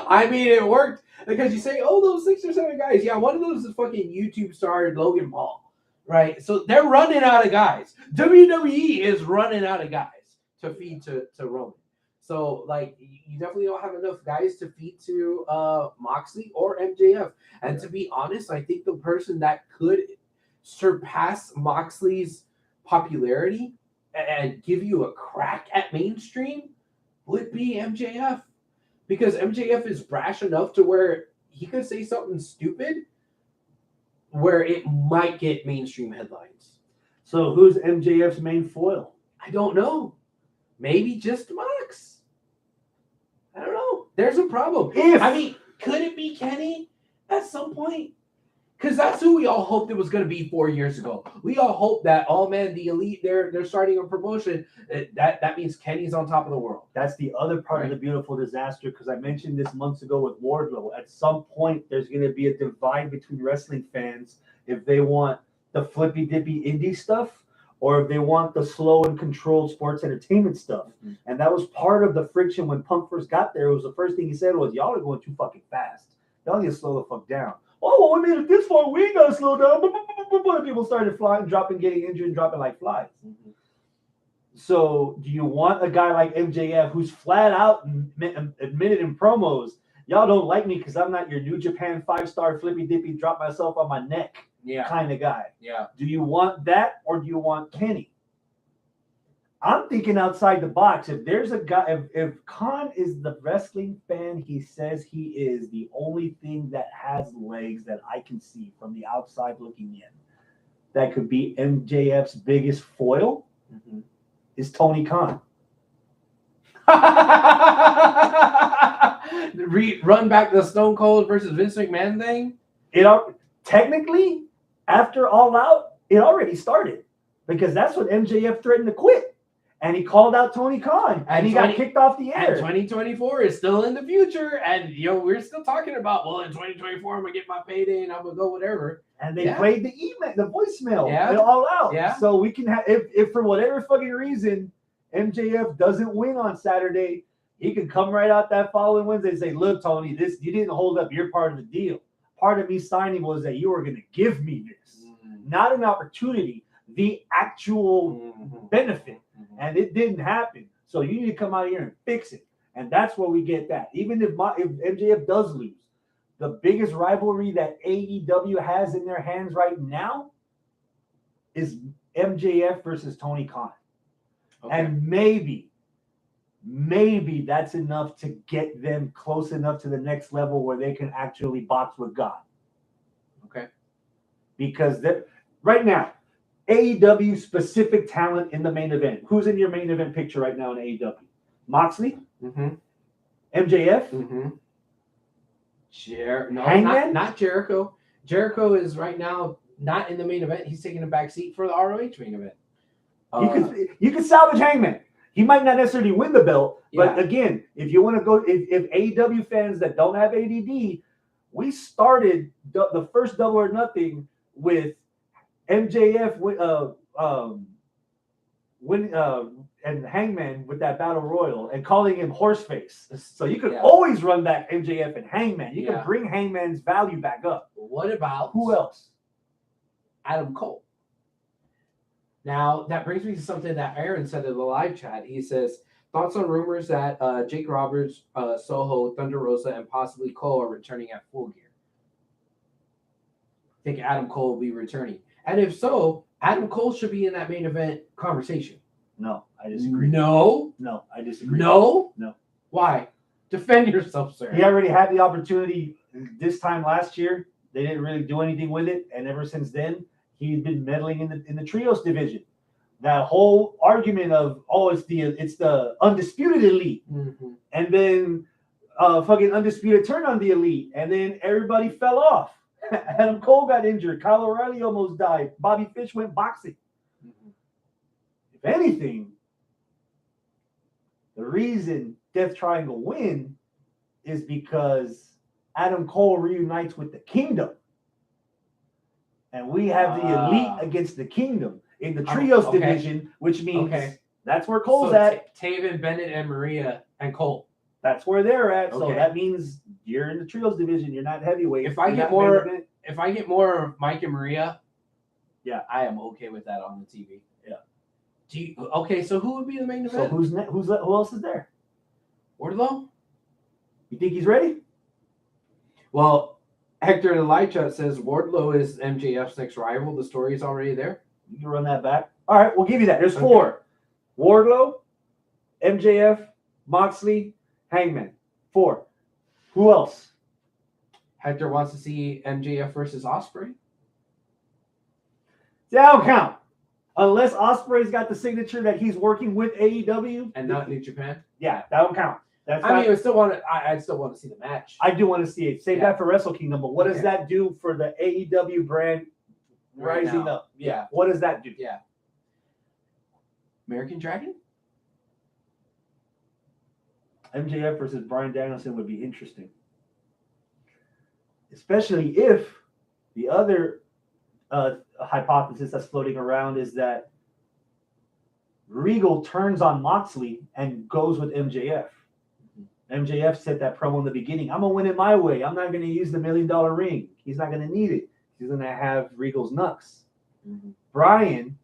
I mean, it worked, because you say, oh, those 6 or 7 guys. Yeah, one of those is fucking YouTube star Logan Paul, right? So they're running out of guys. WWE is running out of guys to feed to Roman. So, like, you definitely don't have enough guys to feed to Moxley or MJF. And to be honest, I think the person that could surpass Moxley's popularity and give you a crack at mainstream would be MJF. Because MJF is brash enough to where he could say something stupid where it might get mainstream headlines. So who's MJF's main foil? I don't know. Maybe just Mox. I don't know. There's a problem. I mean, could it be Kenny at some point? Because that's who we all hoped it was going to be 4 years ago. We all hoped that, oh man, the Elite, they're starting a promotion. That means Kenny's on top of the world. That's the other part of the beautiful disaster, because I mentioned this months ago with Wardlow. At some point, there's going to be a divide between wrestling fans if they want the flippy-dippy indie stuff or if they want the slow and controlled sports entertainment stuff. Mm-hmm. And that was part of the friction when Punk first got there. It was the first thing he said was, y'all are going too fucking fast. Y'all need to slow the fuck down. Oh, well, we made it this far. We ain't got to slow down. And people started flying, dropping, getting injured, and dropping like flies. Mm-hmm. So do you want a guy like MJF who's flat out admitted in promos, y'all don't like me because I'm not your New Japan 5-star flippy-dippy, drop myself on my neck kind of guy? Yeah. Do you want that, or do you want Kenny? I'm thinking outside the box. If there's a guy, if Khan is the wrestling fan he says he is, the only thing that has legs that I can see from the outside looking in that could be MJF's biggest foil is Tony Khan. Run back the Stone Cold versus Vince McMahon thing? Technically, after All Out, it already started, because that's what MJF threatened to quit. And he called out Tony Khan, and he got kicked off the air. And 2024 is still in the future, and we're still talking about, well, in 2024 I'm gonna get my payday and I'm gonna go whatever. And they played the email, the voicemail, All Out. Yeah. So we can have, if for whatever fucking reason MJF doesn't win on Saturday, he can come right out that following Wednesday and say, "Look, Tony, this you didn't hold up your part of the deal. Part of me signing was that you were gonna give me this, not an opportunity, the actual benefit." and it didn't happen. So you need to come out here and fix it. And that's where we get that. Even if MJF does lose, the biggest rivalry that AEW has in their hands right now is MJF versus Tony Khan. Okay. And maybe that's enough to get them close enough to the next level where they can actually box with God. Okay. Because right now, AEW specific talent in the main event. Who's in your main event picture right now in AEW? Moxley? Mm-hmm. MJF? Mm-hmm. Hangman? Not Jericho. Jericho is right now not in the main event. He's taking a back seat for the ROH main event. You could salvage Hangman. He might not necessarily win the belt, but again, if you want to go, if AEW fans that don't have ADD, we started the first Double or Nothing with MJF and Hangman with that battle royal and calling him Horseface. So you could always run back MJF and Hangman. You can bring Hangman's value back up. What about who else? Adam Cole. Now, that brings me to something that Aaron said in the live chat. He says, thoughts on rumors that Jake Roberts, Soho, Thunder Rosa, and possibly Cole are returning at Full Gear. I think Adam Cole will be returning. And if so, Adam Cole should be in that main event conversation. No, I disagree. No, I disagree. No. Why? Defend yourself, sir. He already had the opportunity this time last year. They didn't really do anything with it. And ever since then, he's been meddling in the trios division. That whole argument of it's the undisputed elite, and then fucking undisputed turn on the elite, and then everybody fell off. Adam Cole got injured. Kyle O'Reilly almost died. Bobby Fish went boxing. If anything, the reason Death Triangle win is because Adam Cole reunites with the Kingdom. And we have the elite against the Kingdom in the trios division, which means that's where Cole's at. Taven, Bennett, and Maria and Cole. That's where they're at. So that means you're in the trios division. You're not heavyweight. If I get more of Mike and Maria, I am okay with that on the TV. Yeah. So who would be the main event? So who else is there? Wardlow? You think he's ready? Well, Hector in the live chat says Wardlow is MJF's next rival. The story is already there. You can run that back. All right, we'll give you that. There's 4. Wardlow, MJF, Moxley, Hangman. 4. Who else? Hector wants to see MJF versus Ospreay. That don't count. Unless Ospreay's got the signature that he's working with AEW. And not New Japan? Yeah, that don't count. I'd still want to see the match. I do want to see it. Save that for Wrestle Kingdom. But what does that do for the AEW brand rising up? Yeah. What does that do? Yeah. American Dragon? MJF versus Bryan Danielson would be interesting. Especially if the other hypothesis that's floating around is that Regal turns on Moxley and goes with MJF. MJF said that promo in the beginning. I'm going to win it my way. I'm not going to use the $1 million ring. He's not going to need it. He's going to have Regal's nuts. Bryan,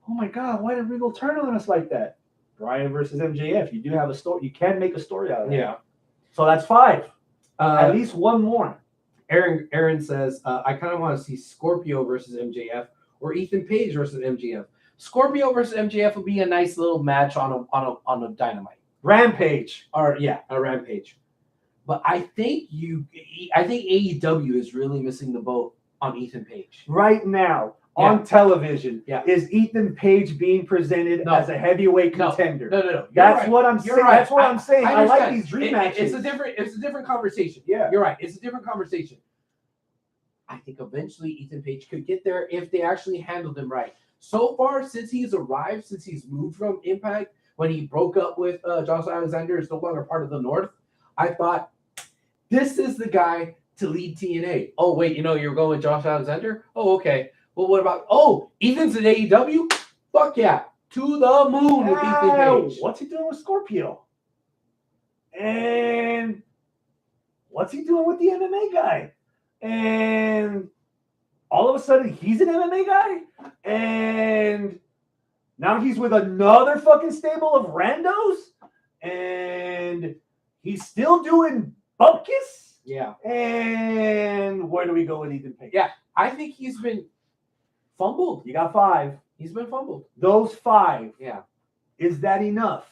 oh my God, why did Regal turn on us like that? Bryan versus MJF. You do have a story. You can make a story out of it. Yeah. So that's 5. At least one more. Aaron says, I kind of want to see Scorpio versus MJF or Ethan Page versus MJF. Scorpio versus MJF would be a nice little match on a Dynamite. Rampage. A Rampage. But I think AEW is really missing the boat on Ethan Page. Right now, on television, is Ethan Page being presented as a heavyweight contender? No. That's what I'm saying. That's what I'm saying. I like these dream matches. It's a different conversation. Yeah. You're right. It's a different conversation. I think eventually Ethan Page could get there if they actually handled him right. So far, since he's arrived, since he's moved from Impact, when he broke up with Josh Alexander, is no longer part of the North, I thought, this is the guy to lead TNA. Oh, wait, you're going with Josh Alexander? Oh, okay. Well, what about, Ethan's in AEW? Fuck yeah. To the moon with Ethan Page. What's he doing with Scorpio? And what's he doing with the MMA guy? And all of a sudden, he's an MMA guy? And Now he's with another fucking stable of randos, and he's still doing bupkis. Yeah. And where do we go with Ethan Page? Yeah, I think he's been fumbled. You got 5. He's been fumbled. Those 5. Yeah. Is that enough?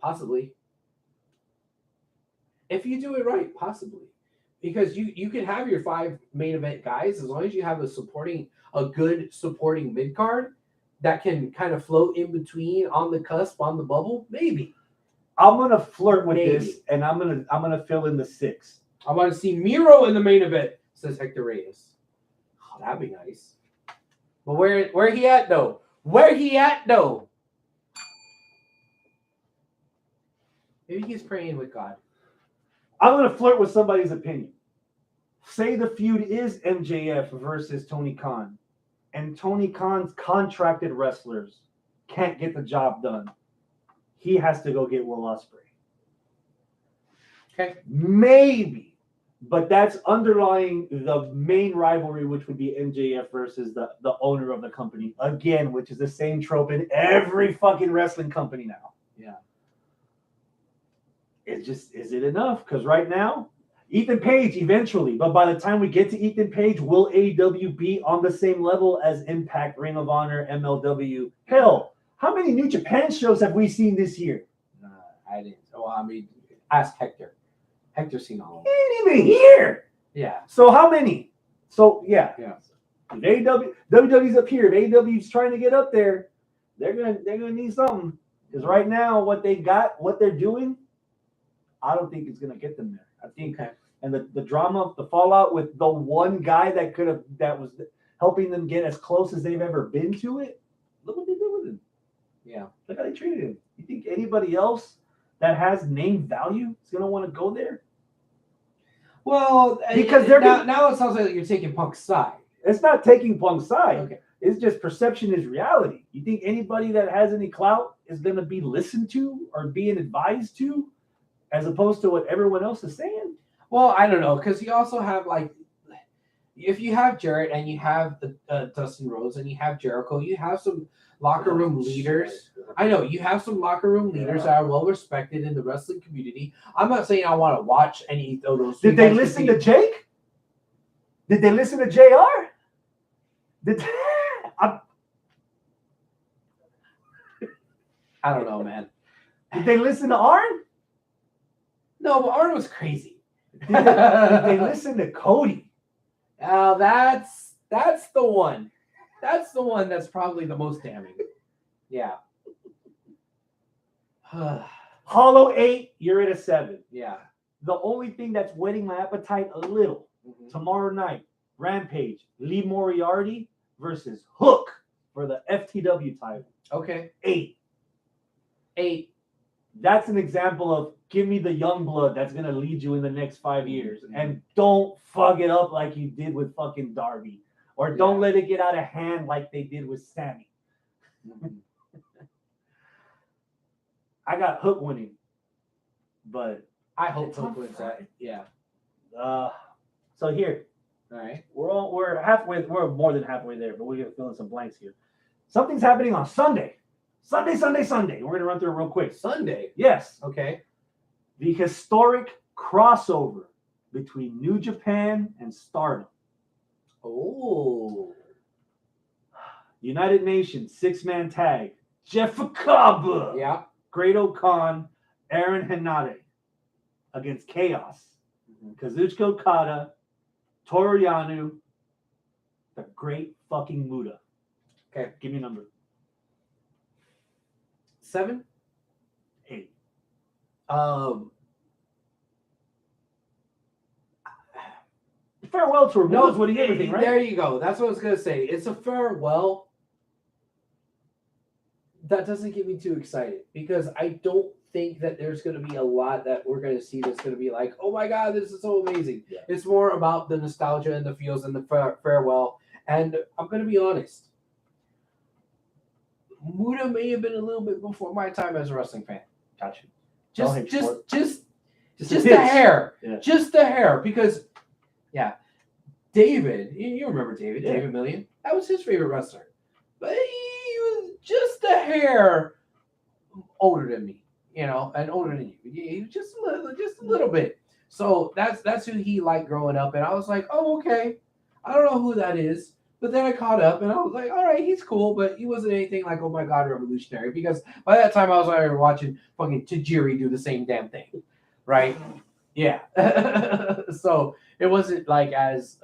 Possibly. If you do it right, possibly. Because you can have your 5 main event guys as long as you have a good supporting mid card that can kind of float in between on the cusp, on the bubble, maybe. I'm gonna flirt with this, and I'm gonna fill in the 6. I want to see Miro in the main event, says Hector Reyes. Oh, that'd be nice. But where he at though? Where he at though? Maybe he's praying with God. I'm gonna flirt with somebody's opinion. Say the feud is MJF versus Tony Khan, and Tony Khan's contracted wrestlers can't get the job done. He has to go get Will Ospreay. Okay. Maybe. But that's underlying the main rivalry, which would be MJF versus the owner of the company. Again, which is the same trope in every fucking wrestling company now. Yeah. Is it enough? Because right now, Ethan Page eventually, but by the time we get to Ethan Page, will AEW be on the same level as Impact, Ring of Honor, MLW? Hell, how many New Japan shows have we seen this year? I didn't. Oh, I mean, ask Hector. Hector's seen all of them. He ain't even here. Yeah. So how many? So yeah. Yeah. If WWE's up here. If AEW's trying to get up there, they're gonna need something. Because right now, what they got, what they're doing, I don't think it's gonna get them there. I think, and the drama, the fallout with the one guy that was helping them get as close as they've ever been to it. Look what they did with him. Yeah. Look how they treated him. You think anybody else that has name value is gonna want to go there? Well, because now it sounds like you're taking Punk's side. It's not taking Punk's side. Okay. It's just perception is reality. You think anybody that has any clout is going to be listened to or being advised to, as opposed to what everyone else is saying? Well, I don't know, because you also have if you have Jarrett and you have Dustin Rhodes and you have Jericho, you have some locker room leaders. I know you have some locker room leaders that are well respected in the wrestling community. I'm not saying I want to watch any of those. Did they listen to Jake? Did they listen to JR? I don't know, man. Did they listen to Arn? No, but Arn was crazy. Did they listen to Cody? That's the one. That's the one that's probably the most damning. Yeah. Hollow 8, you're at a 7. Yeah. The only thing that's whetting my appetite a little, tomorrow night, Rampage, Lee Moriarty versus Hook for the FTW title. Okay. 8. That's an example of give me the young blood that's going to lead you in the next 5 years. And don't fuck it up like you did with fucking Darby. Or don't let it get out of hand like they did with Sammy. I got Hook winning. But I hope Hook wins that. Yeah. So here. All right. We're halfway. We're more than halfway there, but we're gonna fill in some blanks here. Something's happening on Sunday. Sunday. We're gonna run through it real quick. Sunday. Yes. Okay. The historic crossover between New Japan and Stardom. Oh. United Nations 6-man tag. Jeff Akaba. Yeah. Great O'Khan. Aaron Henare against Chaos. Kazuchika Okada. Toru Yano, the Great fucking Muda. Okay. Give me a number. 7. 8. Farewell to Muda's winning everything, right? There you go. That's what I was going to say. It's a farewell. That doesn't get me too excited because I don't think that there's going to be a lot that we're going to see that's going to be like, oh my God, this is so amazing. Yeah. It's more about the nostalgia and the feels and the farewell. And I'm going to be honest. Muda may have been a little bit before my time as a wrestling fan. Gotcha. Just a hair. Yeah. Just a hair. Because, David, you remember David, David Million? That was his favorite wrestler. But he was just a hair older than me, you know, and older than you. He was just a little bit. So that's who he liked growing up, and I was like, oh, okay. I don't know who that is, but then I caught up, and I was like, all right, he's cool, but he wasn't anything like, oh my god, revolutionary. Because by that time, I was already watching fucking Tajiri do the same damn thing, right? Yeah. So it wasn't like as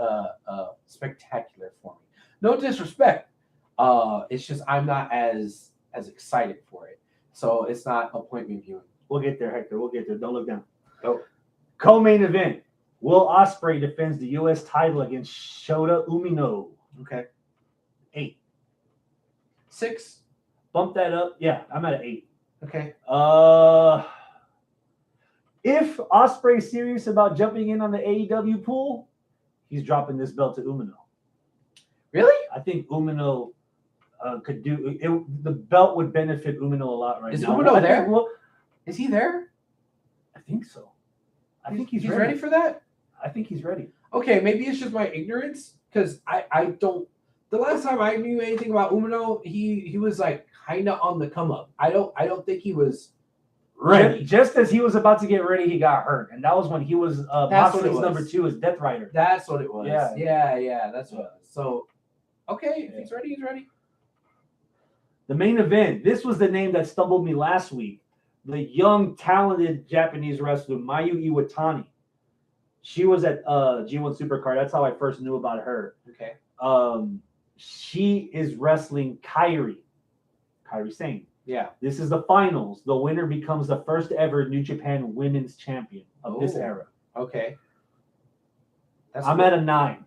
spectacular for me. No disrespect. It's just I'm not as excited for it. So it's not appointment viewing. We'll get there, Hector. We'll get there. Don't look down. Oh. Co-main event. Will Ospreay defends the U.S. title against Shota Umino. Okay. 8. 6. Bump that up. Yeah, I'm at an 8. Okay. If Ospreay's serious about jumping in on the AEW pool, he's dropping this belt to Umino. Really? I think Umino could do it. The belt would benefit Umino a lot right now. Is Umino there? Is he there? I think so. I think he's ready for that. I think he's ready. Okay, maybe it's just my ignorance because I don't. The last time I knew anything about Umino, he was like kind of on the come up. I don't think he was ready. Just as he was about to get ready, he got hurt, and that was when he was Moxley's number 2 as Death Rider. That's what it was. Yeah. That's what it was. So, okay, if he's ready, he's ready. The main event. This was the name that stumbled me last week. The young, talented Japanese wrestler Mayu Iwatani. She was at G1 Supercard. That's how I first knew about her. Okay. She is wrestling Kairi Sane. Yeah. This is the finals. The winner becomes the first ever New Japan Women's Champion of this era. Okay. I'm at a 9.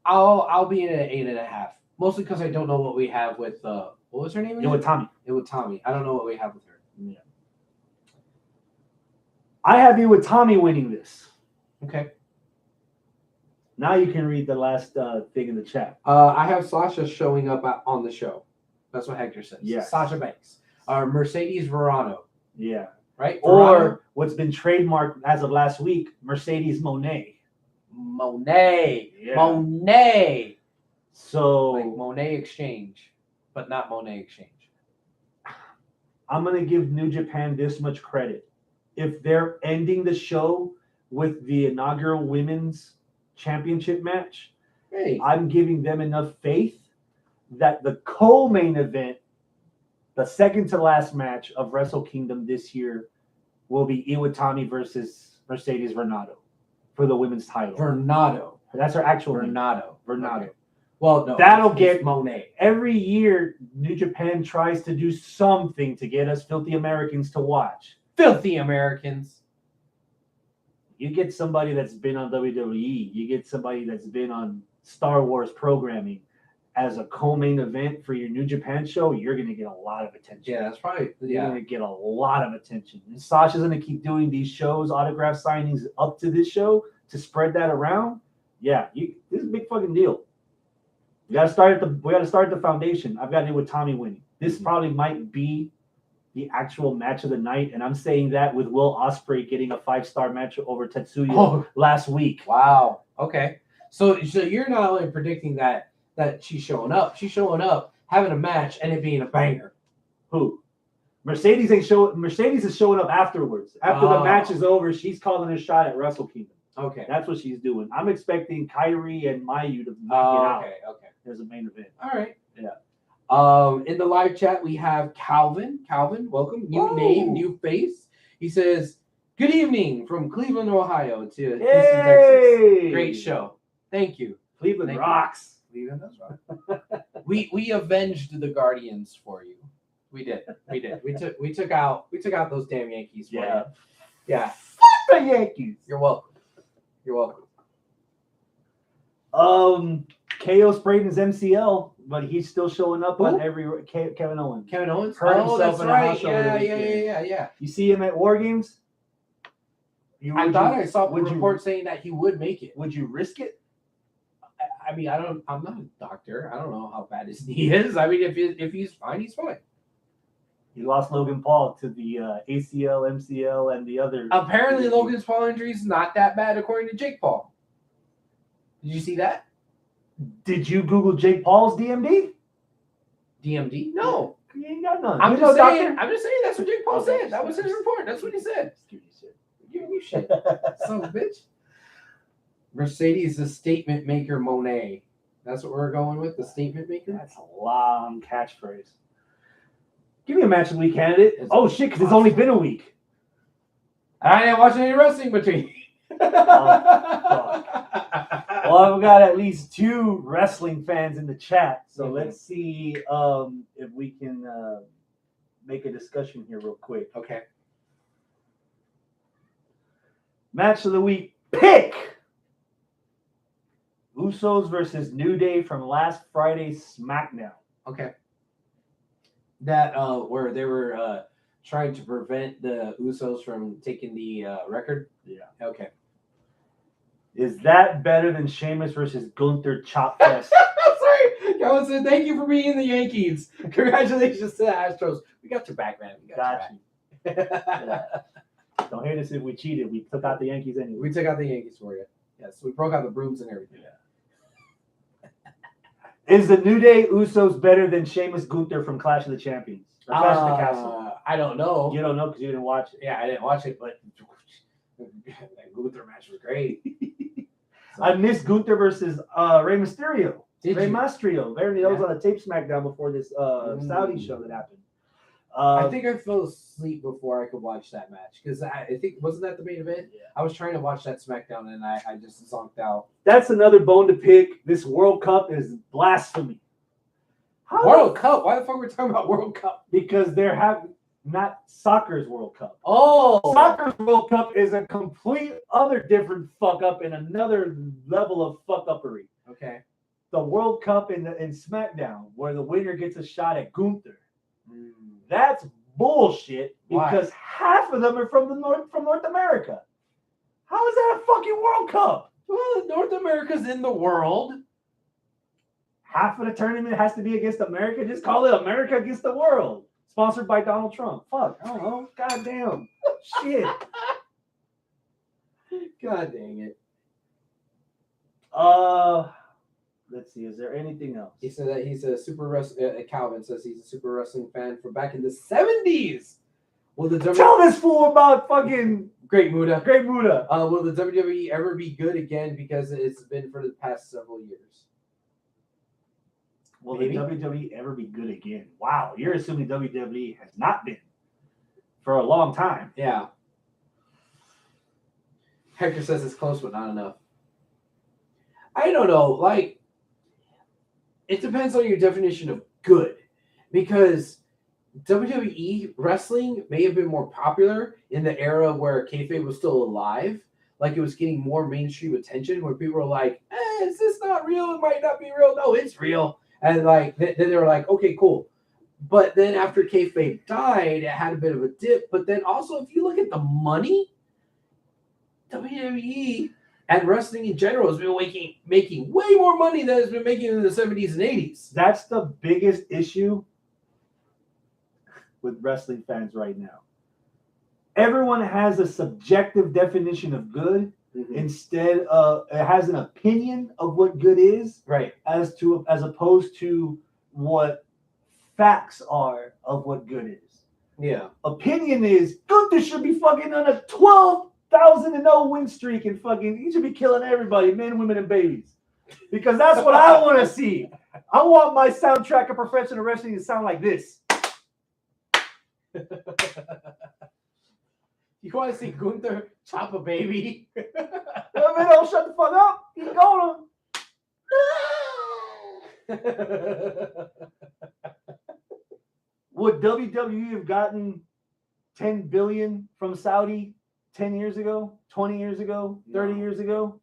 I'll be in at an 8.5. Mostly because I don't know what we have with what was her name? Iwatani. I don't know what we have with her. Yeah. I have Iwatani winning this. Okay. Now you can read the last thing in the chat. I have Sasha showing up on the show. That's what Hector says. Yeah. Sasha Banks. Mercedes Verano. Yeah. Right? Or what's been trademarked as of last week, Mercedes Monet. Yeah. Monet. So like Monet Exchange, but not Monet Exchange. I'm going to give New Japan this much credit. If they're ending the show with the inaugural women's championship match, I'm giving them enough faith that the co-main event, the second to last match of Wrestle Kingdom this year, will be Iwatani versus Mercedes Varnado for the women's title. Varnado. That's her actual name. Varnado. Okay. Well, no. That'll get Monet. Every year, New Japan tries to do something to get us filthy Americans to watch. Filthy Americans. You get somebody that's been on WWE. You get somebody that's been on Star Wars programming as a co-main event for your New Japan show. You're going to get a lot of attention. Yeah, that's probably. You're going to get a lot of attention. And Sasha's going to keep doing these shows, autograph signings up to this show to spread that around. Yeah, this is a big fucking deal. We got to start at the foundation. I've got Iwatani winning. This probably might be the actual match of the night, and I'm saying that with Will Ospreay getting a 5-star match over Tetsuya last week. Wow. Okay. So you're not only predicting that she's showing up, having a match, and it being a banger. Who? Mercedes is showing up afterwards. After the match is over, she's calling a shot at Wrestle Kingdom. Okay. That's what she's doing. I'm expecting Kairi and Mayu to get out. Okay. As a main event. All right. Yeah. In the live chat, we have Calvin. Calvin, welcome. New name, new face. He says, good evening from Cleveland, Ohio to Houston, Texas. Great show. Thank you. Cleveland rocks. Cleveland does rock. We avenged the Guardians for you. We did. We took out those damn Yankees for you. Yeah. Fuck the Yankees. You're welcome. KO sprayed his MCL, but he's still showing up on every Kevin Owens. Kevin Owens hurt himself in a house show. Yeah. You see him at War Games? I thought I saw a report saying that he would make it. Would you risk it? I mean, I'm not a doctor. I don't know how bad his knee is. I mean, if he's fine, he's fine. He lost Logan Paul to the ACL, MCL, and the other. Apparently, Logan Paul injury is not that bad, according to Jake Paul. Did you see that? Did you Google Jake Paul's DMD? DMD? No. You ain't got none. I'm just saying that's what Jake Paul said. That was his report. That's what he said. Giving you shit. Son of a bitch. Mercedes, the statement maker Monet. That's what we're going with, the statement maker? That's a long catchphrase. Give me a match of the week candidate. Oh, shit, because it's only been a week. I didn't watch any wrestling between. Well, I've got at least 2 wrestling fans in the chat, so let's see if we can make a discussion here real quick. Okay. Match of the week pick. Usos versus New Day from last Friday's SmackDown. Okay. That where they were trying to prevent the Usos from taking the record? Yeah. Okay. Is that better than Sheamus versus Gunther Chop Fest? Sorry. I was saying thank you for being the Yankees. Congratulations to the Astros. We got your back, man. We got your back. Yeah. Don't hate us if we cheated. We took out the Yankees anyway. We took out the Yankees for you. Yes, we broke out the brooms and everything. Yeah. Is the New Day Usos better than Sheamus Gunther from Clash of the Champions? Or Clash of the Castle? I don't know. You don't know because you didn't watch it. Yeah, I didn't watch it, but that Gunther match was great. So. I missed Gunther versus Rey Mysterio. Rey Mysterio. Apparently, that was on a tape SmackDown before this Saudi show that happened. I think I fell asleep before I could watch that match because I think wasn't that the main event? Yeah. I was trying to watch that SmackDown and I just zonked out. That's another bone to pick. This World Cup is blasphemy. World Cup? Why the fuck are we talking about World Cup? Because they're having not soccer's World Cup. Oh, soccer's World Cup is a complete other different fuck up and another level of fuck uppery. Okay. The World Cup in SmackDown where the winner gets a shot at Gunther. That's bullshit because half of them are from North America. How is that a fucking World Cup? Well, North America's in the world. Half of the tournament has to be against America. Just call it America against the world. Sponsored by Donald Trump. Fuck. I don't know. God damn. Shit. God dang it. Let's see. Is there anything else? He said that he's a super wrestling. Calvin says he's a super wrestling fan from back in the 70s. Will the Tell this fool about fucking Great Muda. Great Muda. Will the WWE ever be good again? Because it's been for the past several years. Will the WWE ever be good again? Wow, you're assuming WWE has not been for a long time. Yeah. Hector says it's close, but not enough. I don't know. Like, it depends on your definition of good. Because WWE wrestling may have been more popular in the era where kayfabe was still alive. Like, it was getting more mainstream attention where people were like, is this not real? It might not be real. No, it's real. And, like, then they were like, okay, cool. But then after kayfabe died, it had a bit of a dip. But then also, if you look at the money, WWE and wrestling in general has been making way more money than it's been making in the 70s and 80s. That's the biggest issue with wrestling fans right now. Everyone has a subjective definition of good. Instead of it has an opinion of what good is, right? As opposed to what facts are of what good is. Yeah. Opinion is Gunther should be fucking on a 12,000-0 win streak and fucking he should be killing everybody, men, women, and babies. Because that's what I want to see. I want my soundtrack of professional wrestling to sound like this. You want to see Gunther chop a baby? Don't shut the fuck up. He's going. Would WWE have gotten $10 billion from Saudi 10 years ago, 20 years ago, 30 years ago?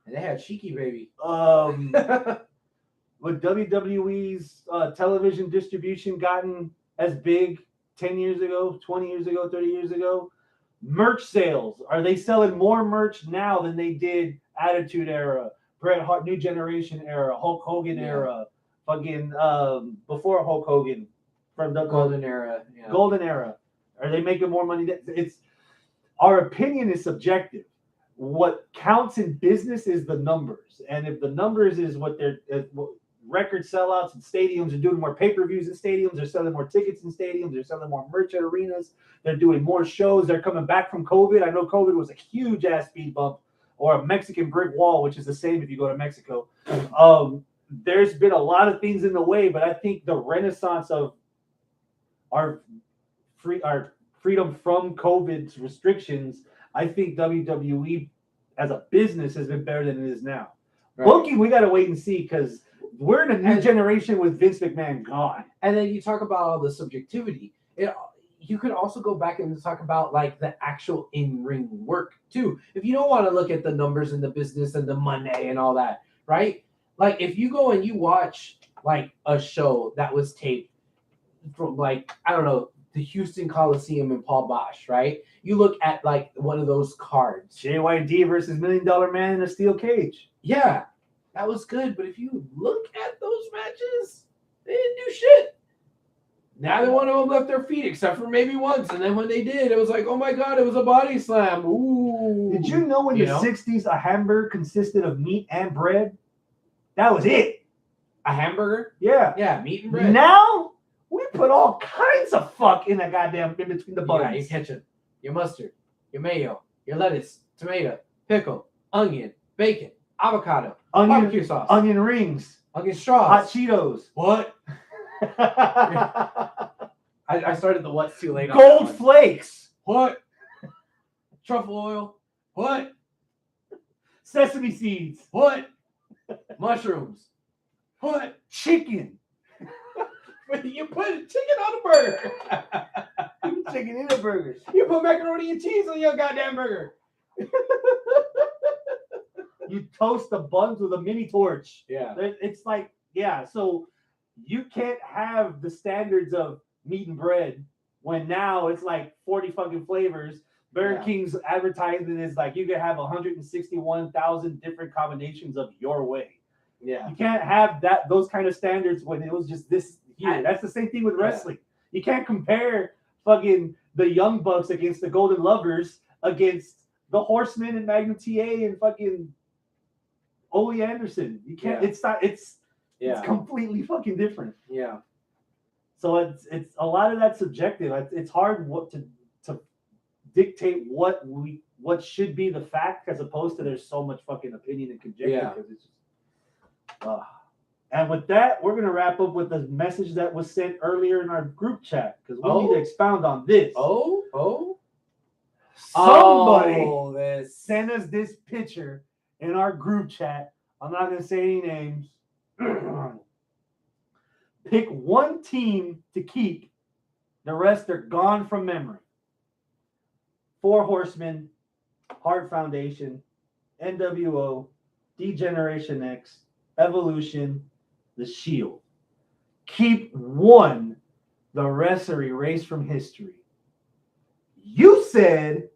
And they had Shiki baby. Would WWE's television distribution gotten as big 10 years ago, 20 years ago, 30 years ago? Merch sales. Are they selling more merch now than they did Attitude Era, Bret Hart, New Generation Era, Hulk Hogan era, fucking before Hulk Hogan, from the Golden Era. Yeah. Golden Era. Are they making more money? It's our opinion is subjective. What counts in business is the numbers, and if the numbers is what record sellouts in stadiums. They're doing more pay-per-views in stadiums. They're selling more tickets in stadiums. They're selling more merch at arenas. They're doing more shows. They're coming back from COVID. I know COVID was a huge ass speed bump or a Mexican brick wall, which is the same if you go to Mexico. There's been a lot of things in the way, but I think the renaissance of our freedom from COVID's restrictions, I think WWE as a business has been better than it is now. Right. Booking, we got to wait and see because we're in a new generation with Vince McMahon gone. And then you talk about all the subjectivity. You could also go back and talk about like the actual in-ring work too. If you don't want to look at the numbers in the business and the money and all that, right? Like if you go and you watch like a show that was taped from like, I don't know, the Houston Coliseum and Paul Bosch, right? You look at like one of those cards. JYD versus $1 Million Man in a steel cage. Yeah, that was good. But if you look at those matches, they didn't do shit. Neither one of them left their feet except for maybe once. And then when they did, it was like, oh my God, it was a body slam. Ooh. Did you know in the 60s a hamburger consisted of meat and bread? That was it. A hamburger? Yeah. Yeah, meat and bread. Now, we put all kinds of fuck in that goddamn in between the buns. Yeah, your ketchup, your mustard, your mayo, your lettuce, tomato, pickle, onion, bacon, avocado, barbecue sauce, onion rings, onion straws, hot Cheetos. What? I started the what's too late. Gold flakes. What? Truffle oil. What? Sesame seeds. What? Mushrooms. What? Chicken. You put chicken on a burger. You put chicken in a burger. You put macaroni and cheese on your goddamn burger. You toast the buns with a mini torch. Yeah. It's like, yeah, so you can't have the standards of meat and bread when now it's like 40 fucking flavors. Burger King's advertising is like you can have 161,000 different combinations of your way. Yeah. You can't have those kind of standards when it was just this here. That's the same thing with wrestling. Yeah. You can't compare fucking the Young Bucks against the Golden Lovers against the Horsemen and Magnum TA and fucking Ole Anderson. You can't. Yeah. It's completely fucking different. Yeah. So it's a lot of that subjective. It's hard to dictate what should be the fact as opposed to there's so much fucking opinion and conjecture because it's just, and with that, we're gonna wrap up with the message that was sent earlier in our group chat because we need to expound on this. Somebody sent us this picture in our group chat. I'm not gonna say any names. Pick one team to keep. The rest are gone from memory. 4 Horsemen, Hart Foundation, NWO, D-Generation X, Evolution, The Shield. Keep one. The rest are erased from history. You said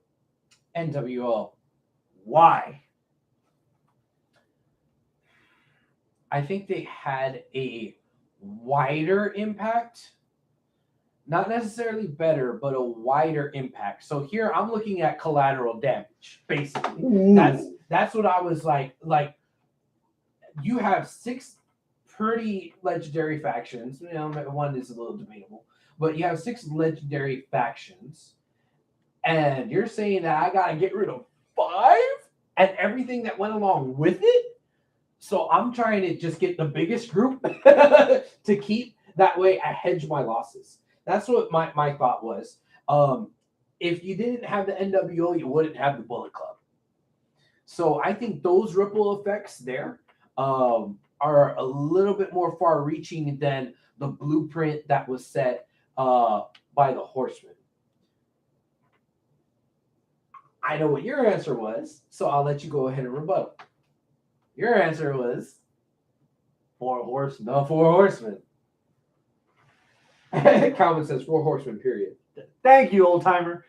NWO. Why? I think they had a wider impact. Not necessarily better, but a wider impact. So here I'm looking at collateral damage, basically. Ooh. That's what I was like you have 6 pretty legendary factions. You know, one is a little debatable, but you have 6 legendary factions. And you're saying that I gotta get rid of 5 and everything that went along with it? So I'm trying to just get the biggest group to keep. That way I hedge my losses. That's what my thought was. If you didn't have the NWO, you wouldn't have the Bullet Club. So I think those ripple effects there are a little bit more far-reaching than the blueprint that was set by the Horsemen. I know what your answer was, so I'll let you go ahead and rebuttal. Your answer was 4 Horsemen. The 4 Horsemen. Calvin says 4 Horsemen, period. Thank you, old timer.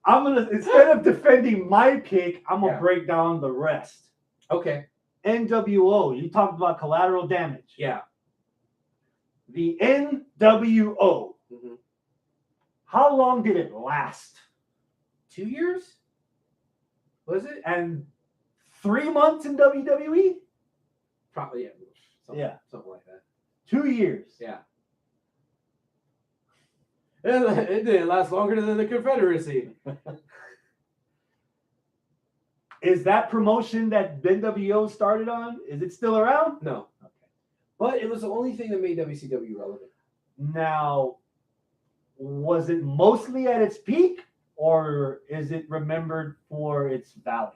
I'm gonna, instead of defending my pick, I'm gonna break down the rest. Okay. NWO. You talked about collateral damage. Yeah. The NWO. Mm-hmm. How long did it last? 2 years? Was it? And 3 months in WWE? Probably, yeah. Something like that. 2 years. Yeah. It didn't last longer than the Confederacy. Is that promotion that NWO started on? Is it still around? No. Okay. But it was the only thing that made WCW relevant. Now, was it mostly at its peak, or is it remembered for its valley?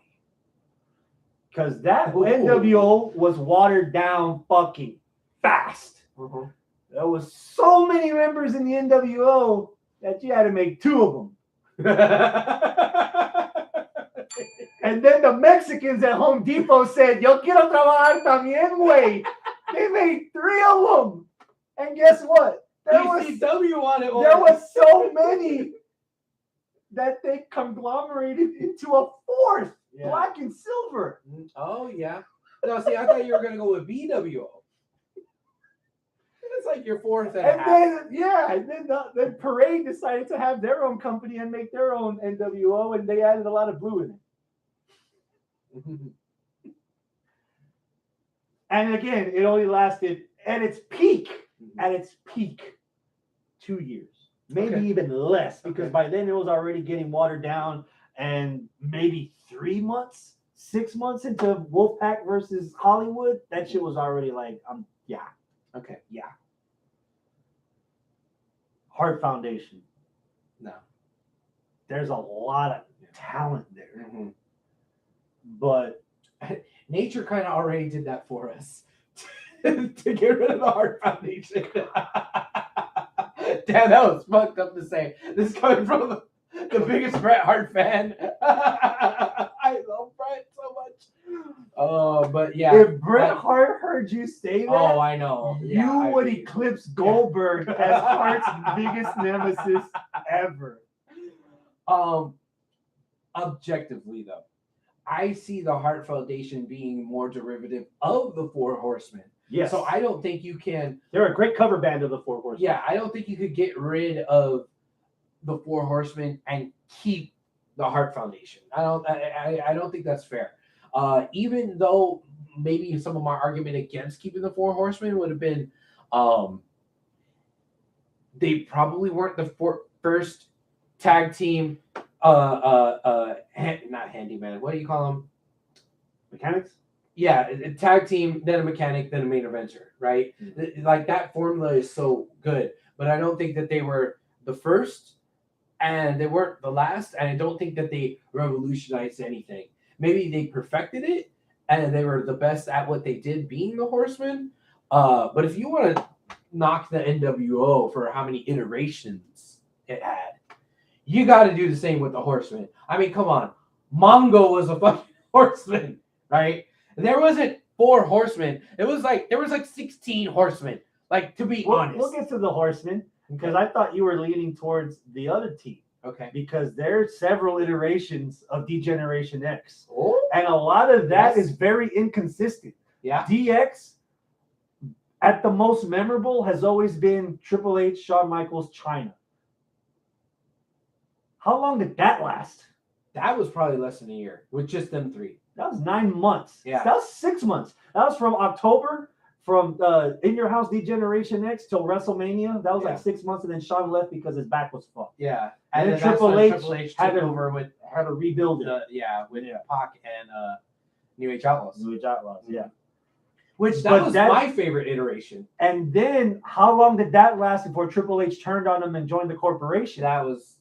Because that NWO was watered down fucking fast. Uh-huh. There was so many members in the NWO that you had to make 2 of them. And then the Mexicans at Home Depot said, "Yo quiero trabajar también, güey." They made 3 of them. And guess what? There was so many that they conglomerated into a 4th, black and silver. Oh, yeah. No, see, I thought you were going to go with BWO. It's like your 4th and a half. Then the Parade decided to have their own company and make their own NWO, and they added a lot of blue in it. And again, it only lasted at its peak 2 years, maybe even less, because by then it was already getting watered down, and maybe 3 months, 6 months into Wolfpack versus Hollywood, that shit was already like, Heart Foundation. No. There's a lot of talent there. But nature kind of already did that for us to get rid of the Heart Foundation. Damn, that was fucked up to say. This coming from the biggest Bret Hart fan. I love Bret so much. But yeah. If Bret Hart heard you say that, I know. You would eclipse Goldberg as Hart's biggest nemesis ever. Objectively, though, I see the Heart Foundation being more derivative of the 4 Horsemen. Yes. So I don't think you can. They're a great cover band of the 4 Horsemen. Yeah, I don't think you could get rid of the 4 Horsemen and keep the Heart Foundation. I don't think that's fair. Even though maybe some of my argument against keeping the 4 Horsemen would have been, they probably weren't the first tag team. Not handyman. What do you call them? Mechanics? Yeah, a tag team, then a mechanic, then a main eventer, right? Like that formula is so good, but I don't think that they were the first, and they weren't the last, and I don't think that they revolutionized anything. Maybe they perfected it, and they were the best at what they did, being the Horsemen. But if you want to knock the NWO for how many iterations it had, you got to do the same with the Horsemen. I mean, come on. Mongo was a fucking Horseman, right? And there wasn't 4 Horsemen. There was like 16 Horsemen. Like, to be honest. We'll get to the Horsemen, because I thought you were leaning towards the other team. Okay. Because there's several iterations of D-Generation X. Oh. And a lot of that is very inconsistent. Yeah. DX, at the most memorable, has always been Triple H, Shawn Michaels, Chyna. How long did that last? That was probably less than a year with just them 3. That was 9 months. Yeah. That was 6 months. That was from October, from In Your House D-Generation X till WrestleMania. That was like 6 months, and then Shawn left because his back was fucked. Yeah. And then Triple H had to rebuild it. With Pac and New Age Outlaws. New Age Outlaws, yeah. Which that was my favorite iteration. And then how long did that last before Triple H turned on him and joined the corporation? That was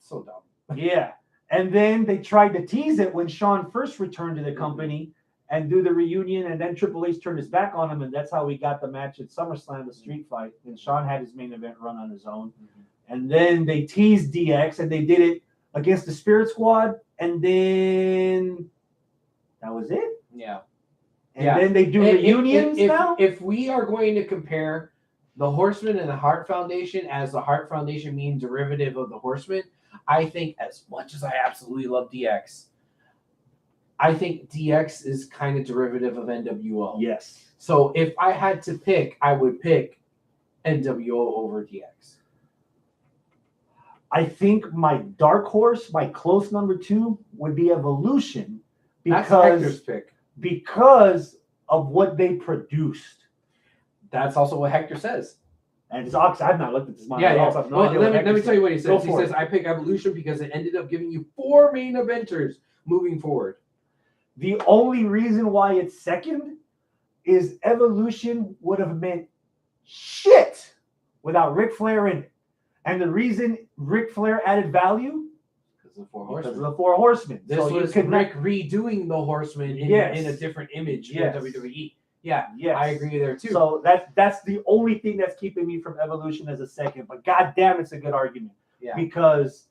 so dumb. Yeah. And then they tried to tease it when Shawn first returned to the company and do the reunion, and then Triple H turned his back on him, and that's how we got the match at SummerSlam, the street fight. And Shawn had his main event run on his own. And then they teased DX, and they did it against the Spirit Squad, and then that was it. Yeah. And then they do reunions now? If we are going to compare the Horsemen and the Heart Foundation, as the Heart Foundation means derivative of the Horsemen, I think, as much as I absolutely love DX, I think DX is kind of derivative of NWO. Yes. So if I had to pick, I would pick NWO over DX. I think my dark horse, my close number 2, would be Evolution. That's Hector's pick. Because of what they produced. That's also what Hector says. And it's obvious, I've not looked at this manga. Yeah. So I have no idea let me tell you what he says. He for says, I pick Evolution because it ended up giving you 4 main eventers moving forward. The only reason why it's second is Evolution would have meant shit without Ric Flair in it. And the reason Ric Flair added value Because of the 4 Horsemen. This So was Rick redoing the Horsemen in a different image in WWE. Yeah, yes. I agree there too. So that's the only thing that's keeping me from Evolution as a second. But goddamn, it's a good argument. Yeah. Because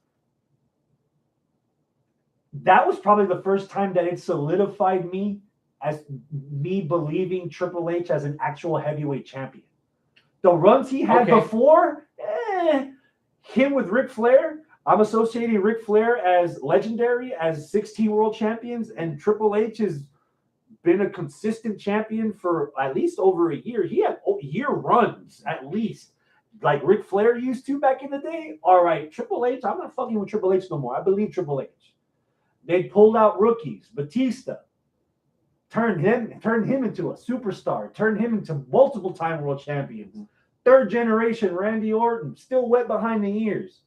that was probably the first time that it solidified me as me believing Triple H as an actual heavyweight champion. The runs he had before, him with Ric Flair, I'm associating Ric Flair as legendary, as 16 world champions, and Triple H has been a consistent champion for at least over a year. He had year runs, at least. Like Ric Flair used to back in the day. All right, Triple H, I'm not fucking with Triple H no more. I believe Triple H. They pulled out rookies. Batista turned him into a superstar, turned him into multiple-time world champions. Third generation Randy Orton, still wet behind the ears.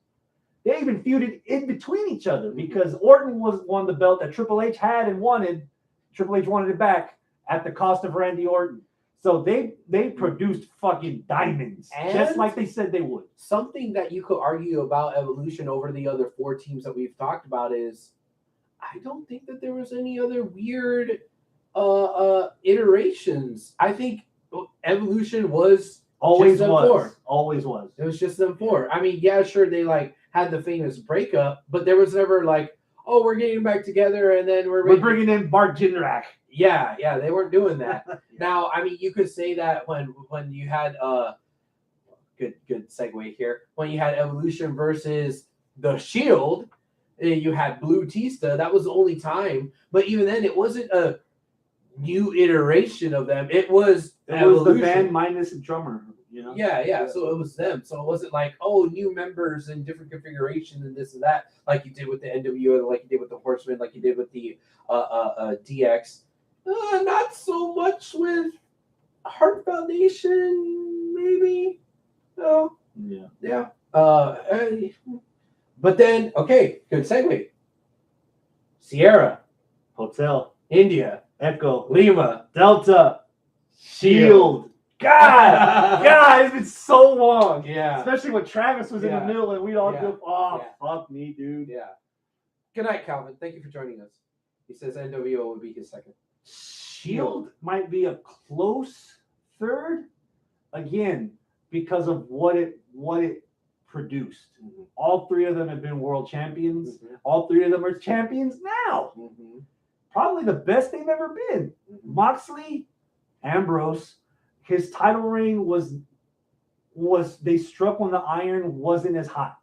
They even feuded in between each other because Orton won the belt that Triple H had and wanted. Triple H wanted it back at the cost of Randy Orton. So they produced fucking diamonds, just like they said they would. Something that you could argue about Evolution over the other 4 teams that we've talked about is I don't think that there was any other weird iterations. I think Evolution was always just was. 4. Always was. It was just them 4. I mean, yeah, sure, they like had the famous breakup, but there was never like, oh, we're getting back together and then we're bringing in Bart Jindrak. Yeah, they weren't doing that. Now, I mean, you could say that when you had good segue here. When you had Evolution versus the Shield, you had Blue Tista. That was the only time. But even then, it wasn't a new iteration of them. It was the band minus a drummer. You know? Yeah. So it was them. So it wasn't like, oh, new members and different configuration and this and that, like you did with the NWO, like you did with the Horsemen, like you did with the DX. Not so much with Heart Foundation, maybe. Oh, yeah. But then, okay, good segue. Sierra, Hotel, India, Echo, Lima, Delta, Shield. God, it's been so long. Yeah. Especially when Travis was in the middle and we'd all go, fuck me, dude. Yeah. Good night, Calvin. Thank you for joining us. He says NWO would be his second. Shield might be a close third, again, because of what it produced. Mm-hmm. All 3 of them have been world champions. Mm-hmm. All 3 of them are champions now. Mm-hmm. Probably the best they've ever been. Mm-hmm. Moxley, Ambrose, his title reign was they struck when the iron wasn't as hot.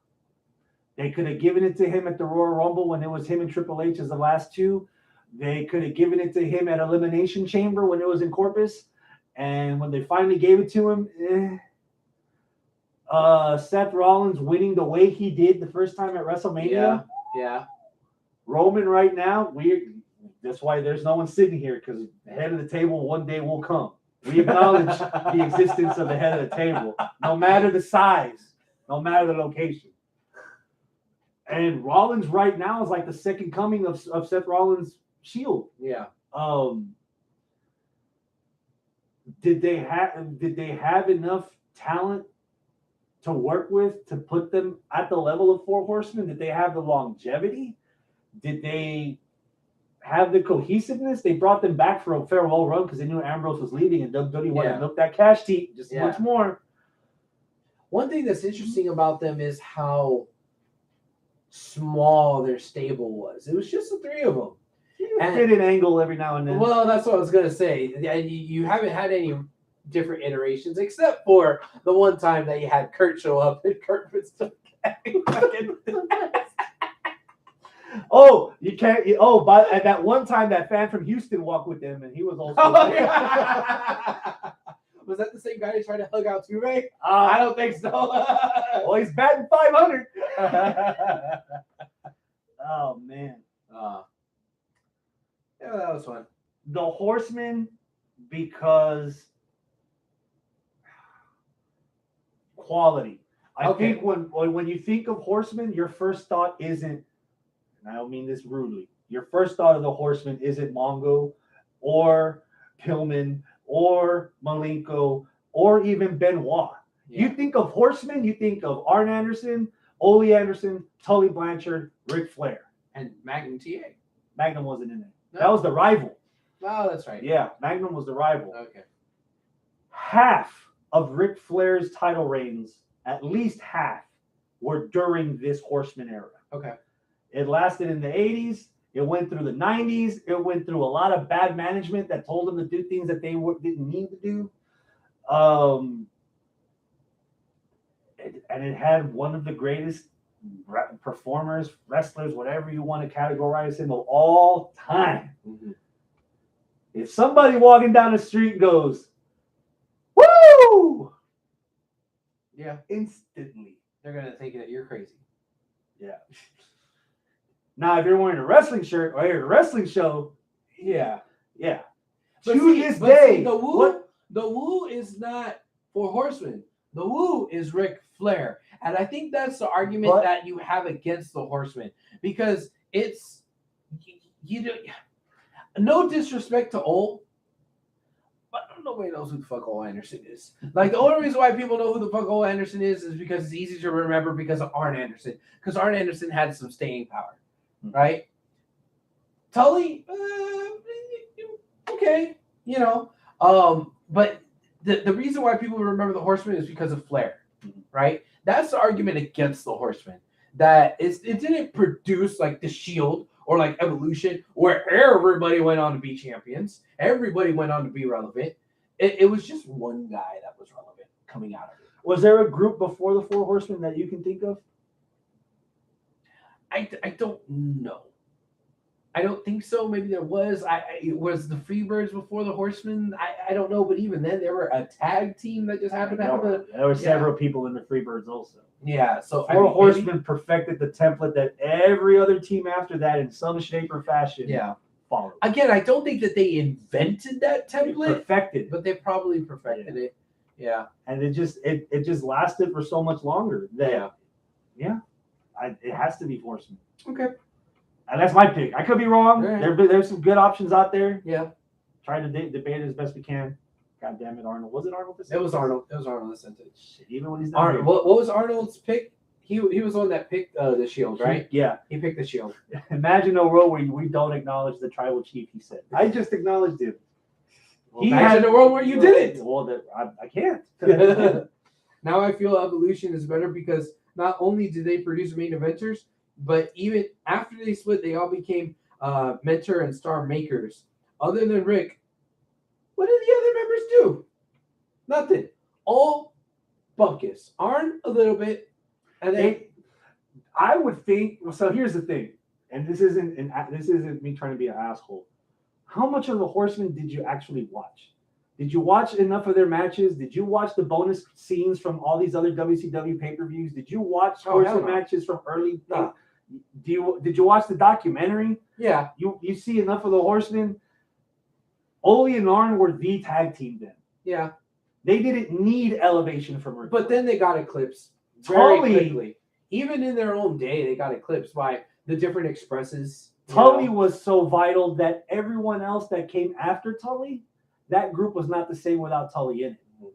They could have given it to him at the Royal Rumble when it was him and Triple H as the last 2. They could have given it to him at Elimination Chamber when it was in Corpus. And when they finally gave it to him, Seth Rollins winning the way he did the first time at WrestleMania. Yeah. Roman right now, that's why there's no one sitting here, because the head of the table one day will come. We acknowledge the existence of the head of the table, no matter the size, no matter the location. And Rollins right now is like the second coming of Seth Rollins' Shield. Yeah. Did they have enough talent to work with to put them at the level of 4 Horsemen? Did they have the longevity? Did they have the cohesiveness? They brought them back for a farewell run because they knew Ambrose was leaving and WWE wanted to milk that cash teat just much more. One thing that's interesting about them is how small their stable was. It was just the 3 of them. And fit an angle every now and then. Well, that's what I was going to say. You haven't had any different iterations except for the one time that you had Kurt show up and Kurt was still Oh, you can't. But at that one time, that fan from Houston walked with them, and he was also. Was that the same guy who tried to hug out Tuve? I don't think so. Well, he's batting 500. Oh man. Yeah, that was fun. The Horsemen because quality. I think when you think of Horsemen, your first thought isn't, and I don't mean this rudely, your first thought of the Horsemen isn't Mongo or Pillman or Malenko or even Benoit. Yeah. You think of Horsemen, you think of Arn Anderson, Ole Anderson, Tully Blanchard, Ric Flair. And Magnum TA. Magnum wasn't in there. No. That was the rival. Oh, that's right. Yeah, Magnum was the rival. Okay. Half of Ric Flair's title reigns, at least half, were during this Horseman era. Okay. It lasted in the 80s. It went through the 90s. It went through a lot of bad management that told them to do things that they didn't need to do. And it had one of the greatest performers, wrestlers, whatever you want to categorize him, of all time. Mm-hmm. If somebody walking down the street goes, "Woo!" Yeah, instantly they're gonna think that you're crazy. Yeah. Now, if you're wearing a wrestling shirt or you're at a wrestling show, yeah. But to this day, the woo is not for Horsemen. The woo is Ric Flair. And I think that's the argument that you have against the Horsemen. Because it's, no disrespect to Ole, but nobody knows who the fuck Ole Anderson is. Like, the only reason why people know who the fuck Ole Anderson is because it's easy to remember because of Arn Anderson. Because Arn Anderson had some staying power, right? Tully, okay, but the reason why people remember the Horsemen is because of Flair, right? That's the argument against the Horsemen. That it didn't produce like the Shield or like Evolution, where everybody went on to be champions. Everybody went on to be relevant. It was just one guy that was relevant coming out of it. Was there a group before the Four Horsemen that you can think of? I don't know. I don't think so. Maybe there was. Was the Freebirds before the Horsemen? I don't know. But even then, they were a tag team that just happened to have a. There were several people in the Freebirds also. Yeah. So Four Horsemen perfected the template that every other team after that, in some shape or fashion, followed. Again, I don't think that they invented that template. They perfected, but they probably perfected it. Yeah. And it just lasted for so much longer. It has to be Horsemen. Okay. And that's my pick. I could be wrong. Right. There's some good options out there. Yeah. Try to debate it as best we can. God damn it, Arnold. Was it Arnold? It was Arnold. It was Arnold that sent it. Even when he's not Arnold. What was Arnold's pick? He was on that pick the Shield, right? Yeah. He picked the Shield. Imagine a world where we don't acknowledge the tribal chief, he said. I just acknowledged him. Well, imagine a world where you did it. Well, I can't. Now I feel Evolution is better because not only did they produce main eventers, but even after they split, they all became mentor and star makers. Other than Rick, what did the other members do? Nothing. All buckus. Arn a little bit, and then I would think. So here's the thing, and this isn't me trying to be an asshole. How much of the Horsemen did you actually watch? Did you watch enough of their matches? Did you watch the bonus scenes from all these other WCW pay-per-views? Did you watch Horsemen matches from early? Did you watch the documentary? Yeah. You see enough of the Horsemen. Ole and Arn were the tag team then. Yeah. They didn't need elevation from Rick. But then they got eclipsed very quickly. Even in their own day, they got eclipsed by the different expresses. Tully was so vital that everyone else that came after Tully, that group was not the same without Tully in it.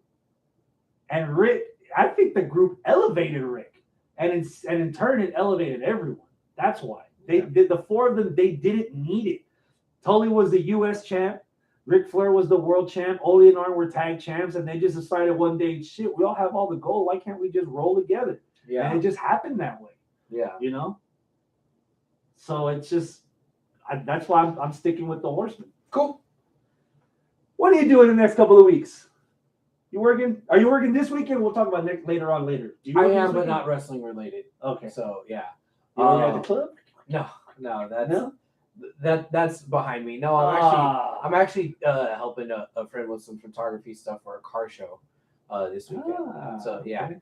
And Rick, I think the group elevated Rick, and in turn it elevated everyone. That's why the four of them, they didn't need it. Tully was the U.S. champ. Ric Flair was the world champ. Ole and Arn were tag champs, and they just decided one day, shit, we all have all the gold. Why can't we just roll together? Yeah, and it just happened that way. Yeah, So it's just that's why I'm sticking with the Horsemen. Cool. What are you doing the next couple of weeks? You working? Are you working this weekend? We'll talk about later on. Do you I am, but not wrestling related. Okay. So yeah. You at the club? No, that's behind me. No, I'm actually helping a friend with some photography stuff for a car show this weekend. So yeah. Okay.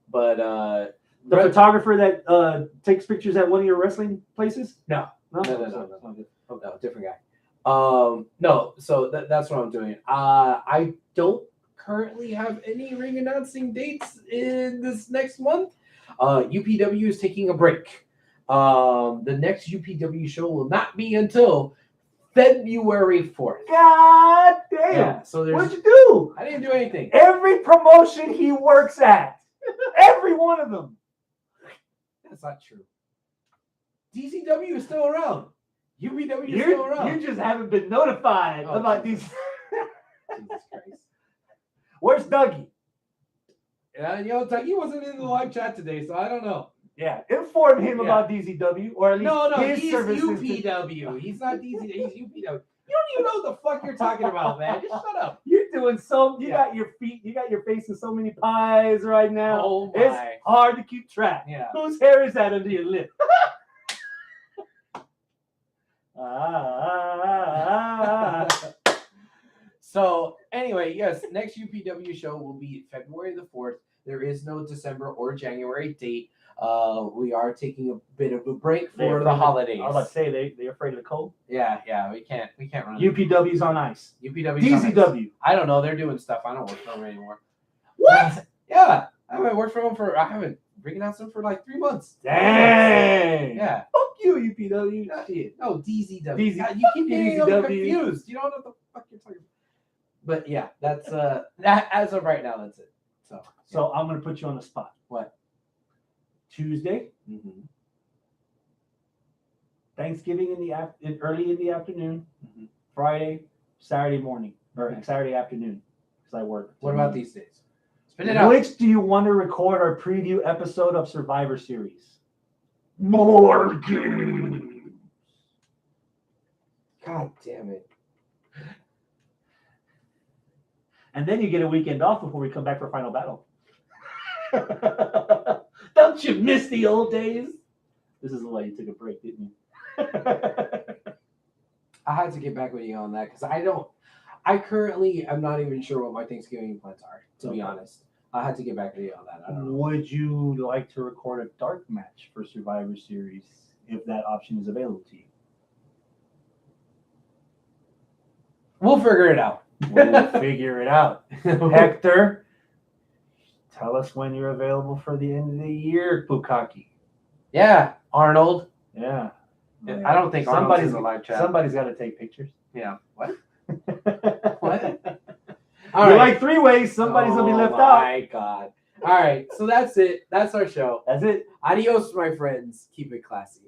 But the photographer that takes pictures at one of your wrestling places? No, different guy. No, so that's what I'm doing. I don't currently have any ring announcing dates in this next month. UPW is taking a break. The next UPW show will not be until February 4th. God damn. Yeah, so what'd you do? I didn't do anything. Every promotion he works at, every one of them. That's not true. DCW is still around. UPW is still around. You just haven't been notified about these. Jesus Christ. Where's Dougie? Yeah, Dougie wasn't in the live chat today, so I don't know. Yeah, inform him about DZW, or at least his he's services. UPW. He's not DZW. He's UPW. You don't even know what the fuck you're talking about, man. Just shut up. You're doing you got your face in so many pies right now. Oh my. It's hard to keep track. Yeah. Whose hair is that under your lip? So anyway, yes, next UPW show will be February the 4th. There is no December or January date. We are taking a bit of a break for the holidays. I was about to say they're afraid of the cold. Yeah, we can't run. UPW's on ice. UPW's DZW. on ice. I don't know. They're doing stuff. I don't work for them anymore. What? Yeah, I haven't worked for them I haven't announced them for like 3 months. Dang. Yeah. Fuck you, UPW. Shit. No, DZW. You keep getting them confused. You don't know what the fuck you're talking about. But yeah, that's that as of right now, that's it. So I'm gonna put you on the spot. What? Tuesday, Thanksgiving early in the afternoon, Friday, Saturday morning, or Saturday afternoon, because I work. What about these days? Spin it out. Which do you want to record our preview episode of Survivor Series? More games. God damn it. And then you get a weekend off before we come back for Final Battle. Don't you miss the old days? This is why you took a break, didn't you? I had to get back with you on that because I currently am not even sure what my Thanksgiving plans are, to be honest. I had to get back with you on that. I don't know. Would you like to record a dark match for Survivor Series if that option is available to you? We'll figure it out. We'll figure it out. Hector, tell us when you're available for the end of the year, Bukaki. Yeah, Arnold. Yeah. I don't think Arnold's in the live chat. Somebody's got to take pictures. Yeah. What? What? All right. Like 3 ways, somebody's going to be left out. Oh, my God. All right. So that's it. That's our show. That's it. Adios, my friends. Keep it classy.